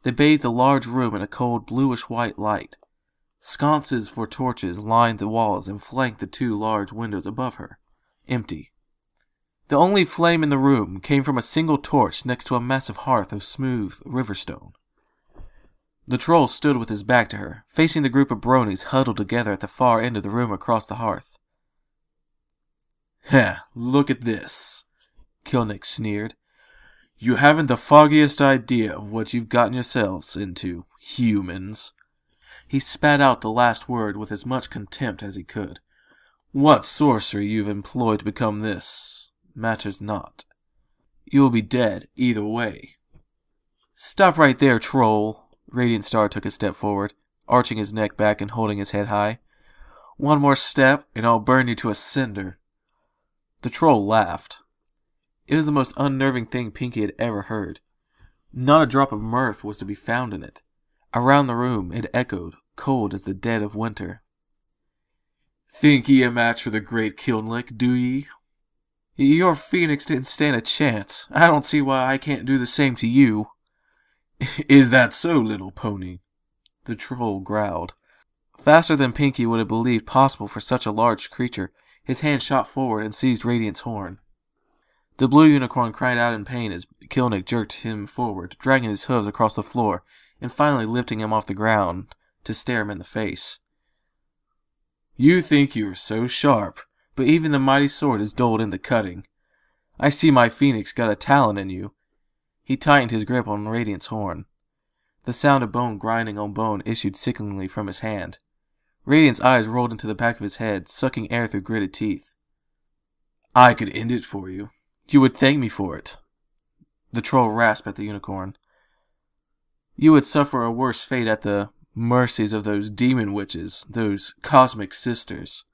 S1: They bathed the large room in a cold bluish-white light. Sconces for torches lined the walls and flanked the two large windows above her, empty. The only flame in the room came from a single torch next to a massive hearth of smooth riverstone. The troll stood with his back to her, facing the group of Bronies huddled together at the far end of the room across the hearth. "Heh, look at this," Kilick sneered. "You haven't the foggiest idea of what you've gotten yourselves into, humans." He spat out the last word with as much contempt as he could. "What sorcery you've employed to become this matters not. You will be dead either way." "Stop right there, troll." Radiant Star took a step forward, arching his neck back and holding his head high. "One more step, and I'll burn you to a cinder." The troll laughed. It was the most unnerving thing Pinky had ever heard. Not a drop of mirth was to be found in it. Around the room it echoed, cold as the dead of winter. "Think ye a match for the great Kilick, do ye? Your phoenix didn't stand a chance. I don't see why I can't do the same to you." "Is that so, little pony?" the troll growled. Faster than Pinky would have believed possible for such a large creature, his hand shot forward and seized Radiant's horn. The blue unicorn cried out in pain as Kilick jerked him forward, dragging his hooves across the floor, and finally lifting him off the ground to stare him in the face. "You think you are so sharp, but even the mighty sword is dulled in the cutting. I see my phoenix got a talent in you." He tightened his grip on Radiant's horn. The sound of bone grinding on bone issued sickeningly from his hand. Radiant's eyes rolled into the back of his head, sucking air through gritted teeth. "I could end it for you. You would thank me for it." The troll rasped at the unicorn. "You would suffer a worse fate at the mercies of those demon witches, those cosmic sisters."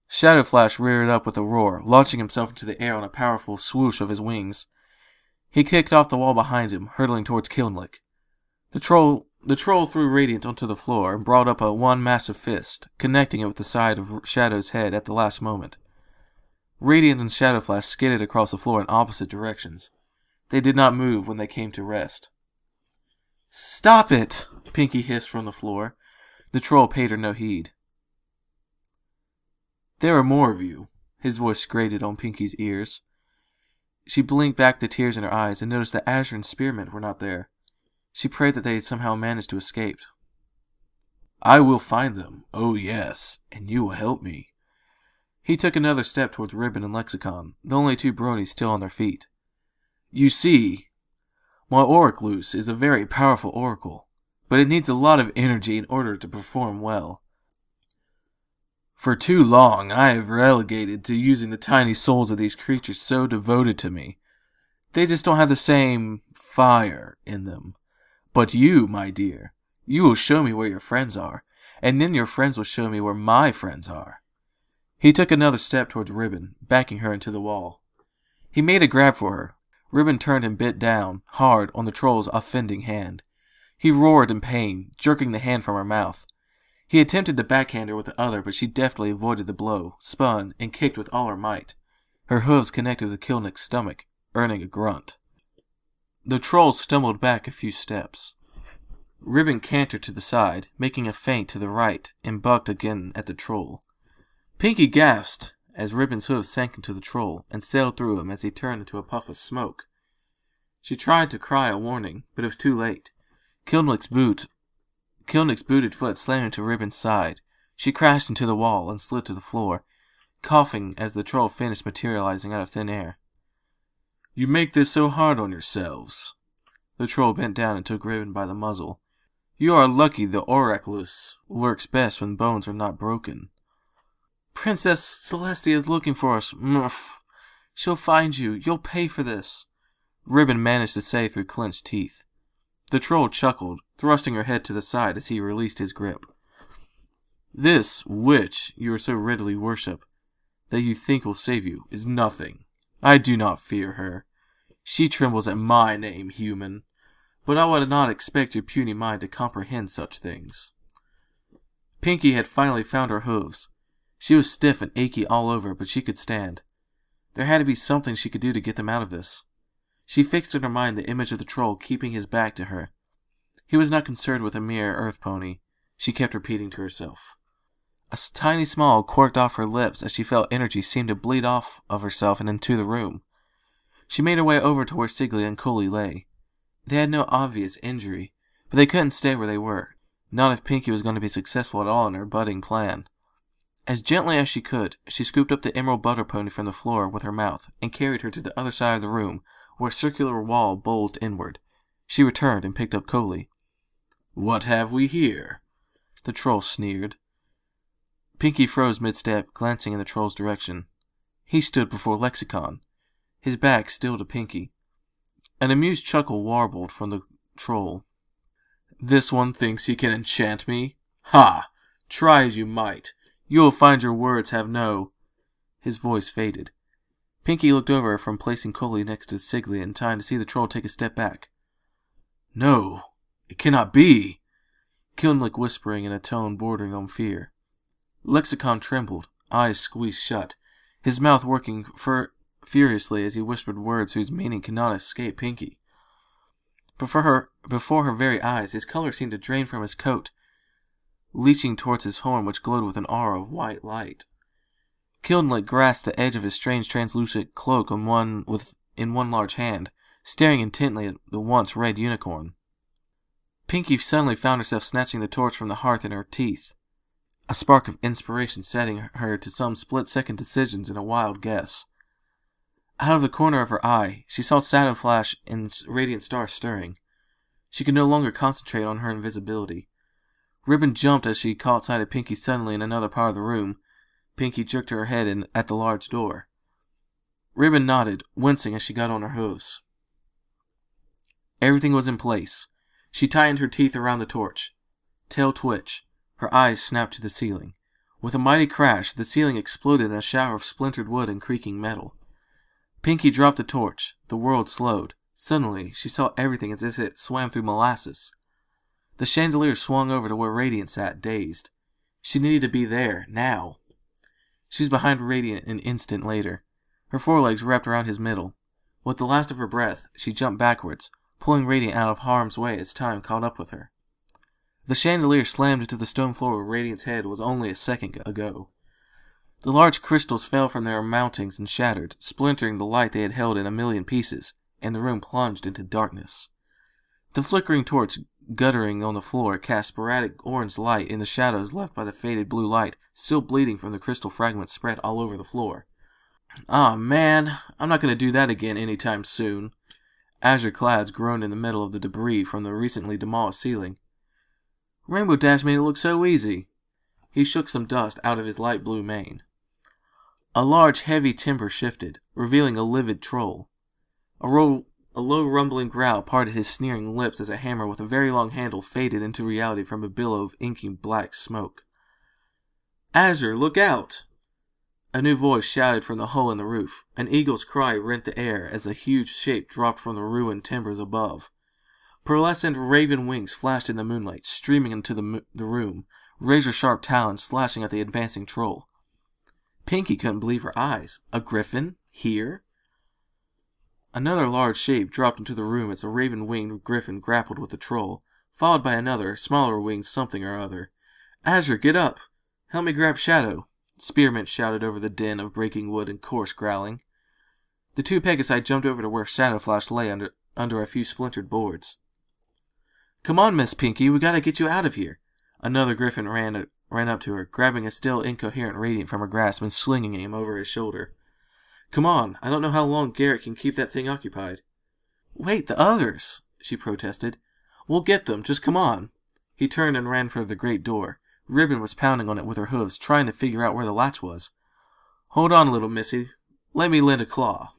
S1: Shadowflash reared up with a roar, launching himself into the air on a powerful swoosh of his wings. He kicked off the wall behind him, hurtling towards Kilick. The troll threw Radiant onto the floor and brought up one massive fist, connecting it with the side of Shadow's head at the last moment. Radiant and Shadowflash skidded across the floor in opposite directions. They did not move when they came to rest. "Stop it!" Pinky hissed from the floor. The troll paid her no heed. "There are more of you," his voice grated on Pinky's ears. She blinked back the tears in her eyes and noticed that Azure and Spearmint were not there. She prayed that they had somehow managed to escape. "I will find them, oh yes, and you will help me." He took another step towards Ribbon and Lexicon, the only two Bronies still on their feet. "You see, my Oraclus is a very powerful oracle, but it needs a lot of energy in order to perform well. For too long, I have relegated to using the tiny souls of these creatures so devoted to me. They just don't have the same fire in them. But you, my dear, you will show me where your friends are, and then your friends will show me where my friends are." He took another step towards Ribbon, backing her into the wall. He made a grab for her. Ribbon turned and bit down, hard, on the troll's offending hand. He roared in pain, jerking the hand from her mouth. He attempted to backhand her with the other, but she deftly avoided the blow, spun, and kicked with all her might. Her hooves connected with Kilick's stomach, earning a grunt. The troll stumbled back a few steps. Ribbon cantered to the side, making a feint to the right, and bucked again at the troll. Pinky gasped as Ribbon's hooves sank into the troll and sailed through him as he turned into a puff of smoke. She tried to cry a warning, but it was too late. Kilick's booted foot slammed into Ribbon's side. She crashed into the wall and slid to the floor. coughing as the troll finished materializing out of thin air. You make this so hard on yourselves. The troll bent down and took Ribbon by the muzzle. You are lucky the Oraculus works best when bones are not broken. Princess Celestia is looking for us. Muff. She'll find you. You'll pay for this, Ribbon managed to say through clenched teeth. The troll chuckled, thrusting her head to the side as he released his grip. This witch you so readily worship, that you think will save you, is nothing. I do not fear her. She trembles at my name, human. But I would not expect your puny mind to comprehend such things. Pinky had finally found her hooves. She was stiff and achy all over, but she could stand. There had to be something she could do to get them out of this. She fixed in her mind the image of the troll keeping his back to her. He was not concerned with a mere earth pony, she kept repeating to herself. A tiny smile quirked off her lips as she felt energy seem to bleed off of herself and into the room. She made her way over to where Siga and Kuli lay. They had no obvious injury, but they couldn't stay where they were, not if Pinky was going to be successful at all in her budding plan. As gently as she could, she scooped up the emerald butter pony from the floor with her mouth and carried her to the other side of the room, where a circular wall bulged inward. She returned and picked up Kuli. What have we here? The troll sneered. Pinky froze mid-step, glancing in the troll's direction. He stood before Lexicon, his back still to Pinky. An amused chuckle warbled from the troll. This one thinks he can enchant me? Ha! Try as you might. You will find your words have no... His voice faded. Pinky looked over from placing Kuli next to Siga in time to see the troll take a step back. No, it cannot be, Kilick whispering in a tone bordering on fear. Lexicon trembled, eyes squeezed shut, his mouth working furiously as he whispered words whose meaning could not escape Pinky. Before her very eyes, his color seemed to drain from his coat, leaching towards his horn which glowed with an aura of white light. Kilick grasped the edge of his strange translucent cloak in one large hand, staring intently at the once red unicorn. Pinky suddenly found herself snatching the torch from the hearth in her teeth, a spark of inspiration setting her to some split-second decisions in a wild guess. Out of the corner of her eye, she saw Shadow Flash and Radiant Star stirring. She could no longer concentrate on her invisibility. Ribbon jumped as she caught sight of Pinky suddenly in another part of the room. Pinky jerked her head at the large door. Ribbon nodded, wincing as she got on her hooves. Everything was in place. She tightened her teeth around the torch. Tail twitch. Her eyes snapped to the ceiling. With a mighty crash, the ceiling exploded in a shower of splintered wood and creaking metal. Pinky dropped the torch. The world slowed. Suddenly, she saw everything as if it swam through molasses. The chandelier swung over to where Radiant sat, dazed. She needed to be there, now. She was behind Radiant an instant later. Her forelegs wrapped around his middle. With the last of her breath, she jumped backwards, pulling Radiant out of harm's way as time caught up with her. The chandelier slammed into the stone floor where Radiant's head was only a second ago. The large crystals fell from their mountings and shattered, splintering the light they had held in a million pieces, and the room plunged into darkness. The flickering torch guttering on the floor cast sporadic orange light in the shadows left by the faded blue light, still bleeding from the crystal fragments spread all over the floor. Ah, man, I'm not going to do that again anytime soon. Azure clouds groaned in the middle of the debris from the recently demolished ceiling. Rainbow Dash made it look so easy. He shook some dust out of his light blue mane. A large, heavy timber shifted, revealing a livid troll. A low rumbling growl parted his sneering lips as a hammer with a very long handle faded into reality from a billow of inky black smoke. Azure, look out! A new voice shouted from the hole in the roof. An eagle's cry rent the air as a huge shape dropped from the ruined timbers above. Pearlescent raven wings flashed in the moonlight, streaming into the room, razor-sharp talons slashing at the advancing troll. Pinky couldn't believe her eyes. A griffin? Here? Another large shape dropped into the room as a raven-winged griffin grappled with the troll, followed by another, smaller winged something or other. Azure, get up! Help me grab Shadow! Spearmint shouted over the din of breaking wood and coarse growling. The two Pegasi jumped over to where Shadow Flash lay under a few splintered boards. Come on, Miss Pinky, we gotta get you out of here. Another griffin ran ran up to her, grabbing a still incoherent radiant from her grasp and slinging him over his shoulder. Come on, I don't know how long Garrett can keep that thing occupied. Wait, the others, she protested. We'll get them, just come on. He turned and ran for the great door. Ribbon was pounding on it with her hooves, trying to figure out where the latch was. Hold on, little missy. Let me lend a claw.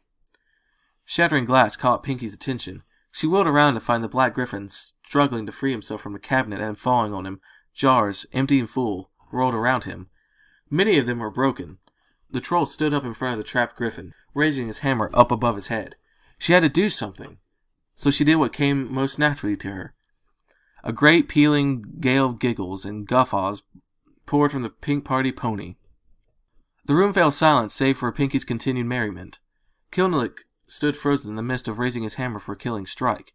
S1: Shattering glass caught Pinky's attention. She wheeled around to find the black griffin struggling to free himself from the cabinet that had fallen on him. Jars, empty and full, rolled around him. Many of them were broken. The troll stood up in front of the trapped griffin, raising his hammer up above his head. She had to do something, so she did what came most naturally to her. A great pealing gale of giggles and guffaws poured from the Pink Party pony. The room fell silent save for Pinky's continued merriment. Kilick stood frozen in the midst of raising his hammer for a killing strike.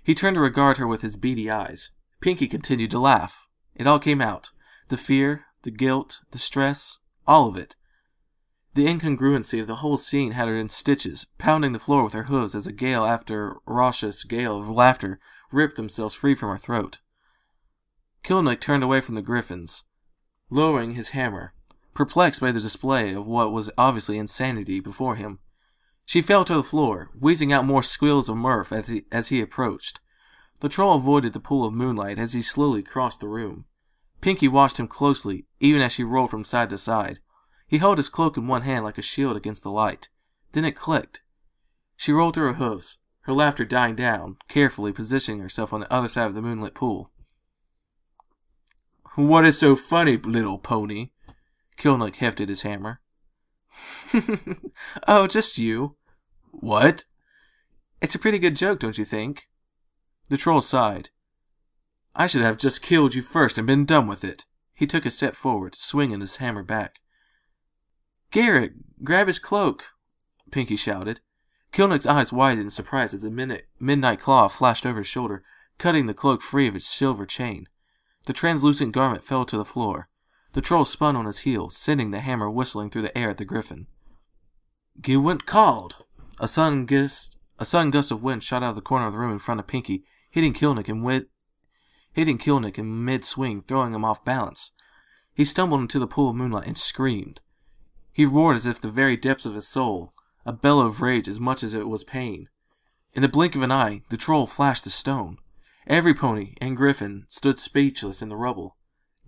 S1: He turned to regard her with his beady eyes. Pinky continued to laugh. It all came out. The fear, the guilt, the stress, all of it. The incongruency of the whole scene had her in stitches, pounding the floor with her hooves as a gale after raucous gale of laughter ripped themselves free from her throat. Kilick turned away from the griffins, lowering his hammer, perplexed by the display of what was obviously insanity before him. She fell to the floor, wheezing out more squeals of mirth as he approached. The troll avoided the pool of moonlight as he slowly crossed the room. Pinky watched him closely, even as she rolled from side to side. He held his cloak in one hand like a shield against the light. Then it clicked. She rolled through her hooves, her laughter dying down, carefully positioning herself on the other side of the moonlit pool. What is so funny, little pony? Kilick hefted his hammer. Oh, just you. What? It's a pretty good joke, don't you think? The troll sighed. I should have just killed you first and been done with it. He took a step forward, swinging his hammer back. Garrett, grab his cloak, Pinky shouted. Kilick's eyes widened in surprise as the midnight claw flashed over his shoulder, cutting the cloak free of its silver chain. The translucent garment fell to the floor. The troll spun on his heel, sending the hammer whistling through the air at the griffin. Get went called. A sudden gust of wind shot out of the corner of the room in front of Pinky, hitting Kilick in mid-swing, throwing him off balance. He stumbled into the pool of moonlight and screamed. He roared as if the very depths of his soul, a bellow of rage as much as it was pain. In the blink of an eye, the troll flashed the stone. Every pony and griffin stood speechless in the rubble.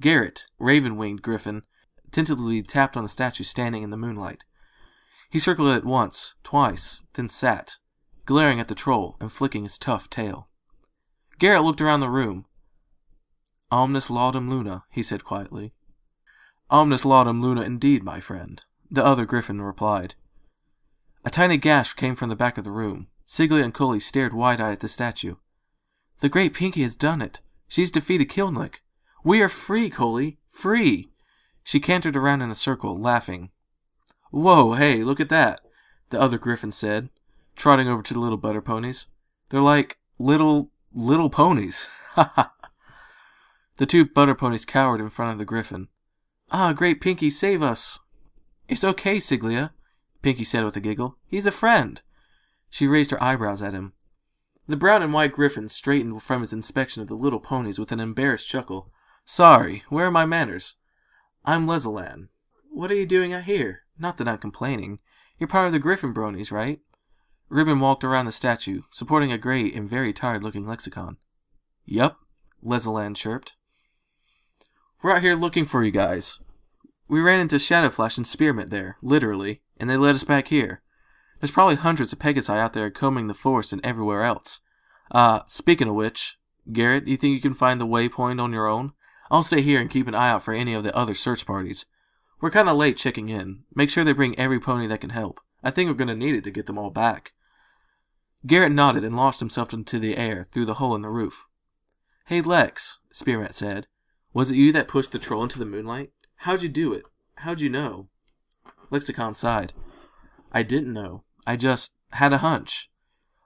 S1: Garrett, raven-winged griffin, tentatively tapped on the statue standing in the moonlight. He circled it once, twice, then sat, glaring at the troll and flicking his tough tail. Garrett looked around the room. Omnis laudum luna, he said quietly. Omnis laudum luna indeed, my friend, the other griffin replied. A tiny gasp came from the back of the room. Siga and Cully stared wide-eyed at the statue. The great Pinky has done it. She's defeated Kilick. We are free, Cully. Free! She cantered around in a circle, laughing. Whoa, hey, look at that, the other griffin said, trotting over to the little butter ponies. They're like little ponies. Ha ha. The two butter ponies cowered in front of the griffin. Ah, great Pinky, save us. It's okay, Siglia, Pinky said with a giggle. He's a friend. She raised her eyebrows at him. The brown and white griffin straightened from his inspection of the little ponies with an embarrassed chuckle. Sorry, where are my manners? I'm Lexicon. What are you doing out here? Not that I'm complaining. You're part of the Griffin Bronies, right? Ribbon walked around the statue, supporting a great and very tired-looking Lexicon. Yup, Lexicon chirped. We're out here looking for you guys. We ran into Shadowflash and Spearmint there, literally, and they led us back here. There's probably hundreds of Pegasi out there combing the forest and everywhere else. Speaking of which, Garrett, you think you can find the waypoint on your own? I'll stay here and keep an eye out for any of the other search parties. We're kinda late checking in. Make sure they bring every pony that can help. I think we're gonna need it to get them all back. Garrett nodded and launched himself into the air through the hole in the roof. Hey Lex, Spearmint said. Was it you that pushed the troll into the moonlight? How'd you do it? How'd you know? Lexicon sighed. I didn't know. I just had a hunch.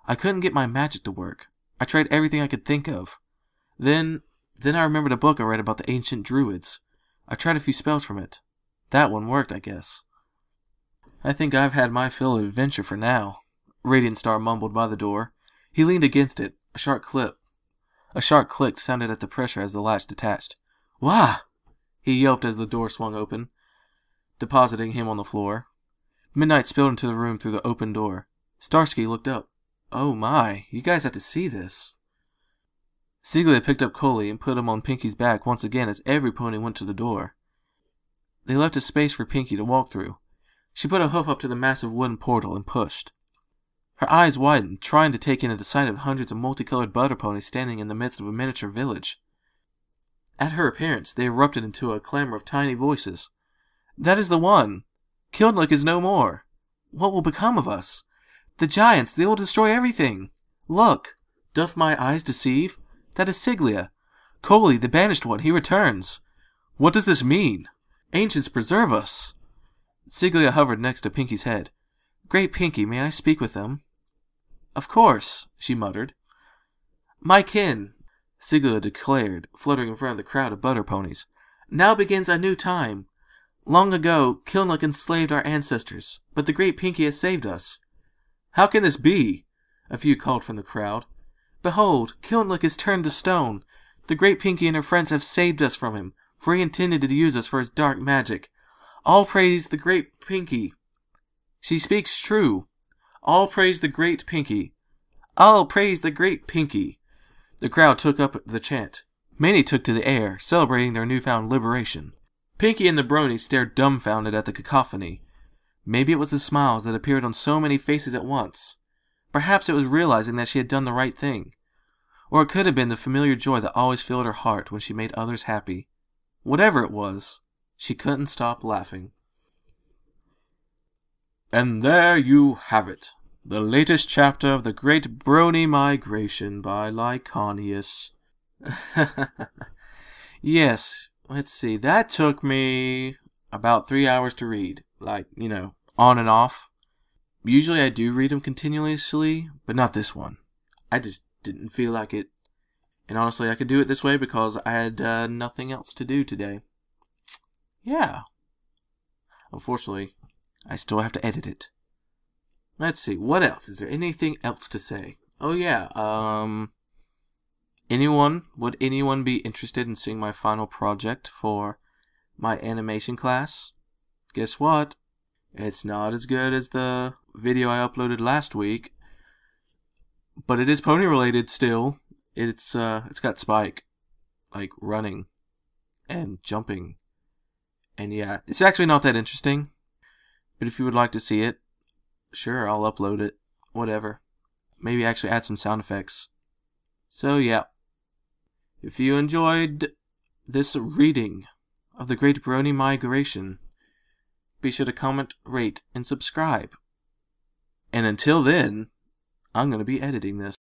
S1: I couldn't get my magic to work. I tried everything I could think of. Then I remembered a book I read about the ancient druids. I tried a few spells from it. That one worked, I guess. I think I've had my fill of adventure for now, Radiant Star mumbled by the door. He leaned against it. A sharp click sounded at the pressure as the latch detached. Wah! he yelped as the door swung open, depositing him on the floor. Midnight spilled into the room through the open door. Starsky looked up. Oh my, you guys have to see this. Siga picked up Coley and put him on Pinky's back once again as every pony went to the door. They left a space for Pinky to walk through. She put a hoof up to the massive wooden portal and pushed. Her eyes widened, trying to take in the sight of hundreds of multicolored butter ponies standing in the midst of a miniature village. At her appearance, they erupted into a clamor of tiny voices. That is the one! Kilick is no more! What will become of us? The giants, they will destroy everything! Look! Doth my eyes deceive? That is Siga. Coley, the banished one, he returns! What does this mean? Ancients preserve us! Siga hovered next to Pinky's head. Great Pinky, may I speak with them? Of course, she muttered. My kin, Siga declared, fluttering in front of the crowd of butter ponies. Now begins a new time. Long ago, Kilick enslaved our ancestors, but the Great Pinky has saved us. How can this be? A few called from the crowd. Behold, Kilick is turned to stone. The Great Pinky and her friends have saved us from him, for he intended to use us for his dark magic. All praise the Great Pinky. She speaks true. All praise the Great Pinky. All praise the Great Pinky. The crowd took up the chant. Many took to the air, celebrating their newfound liberation. Pinky and the Bronies stared dumbfounded at the cacophony. Maybe it was the smiles that appeared on so many faces at once. Perhaps it was realizing that she had done the right thing. Or it could have been the familiar joy that always filled her heart when she made others happy. Whatever it was, she couldn't stop laughing. And there you have it, the latest chapter of the Great Brony Migration by Lyconius. Yes, let's see, that took me about 3 hours to read, on and off. Usually I do read them continuously, but not this one. I just didn't feel like it. And honestly, I could do it this way because I had nothing else to do today. Yeah. Unfortunately, I still have to edit it. Let's see, what else? Is there anything else to say? Oh yeah, would anyone be interested in seeing my final project for my animation class? Guess what? It's not as good as the video I uploaded last week, but it is pony related still. It's got Spike, like running and jumping. And yeah, it's actually not that interesting. But if you would like to see it, sure, I'll upload it. Whatever. Maybe actually add some sound effects. So yeah. If you enjoyed this reading of the Great Brony Migration, be sure to comment, rate, and subscribe. And until then, I'm going to be editing this.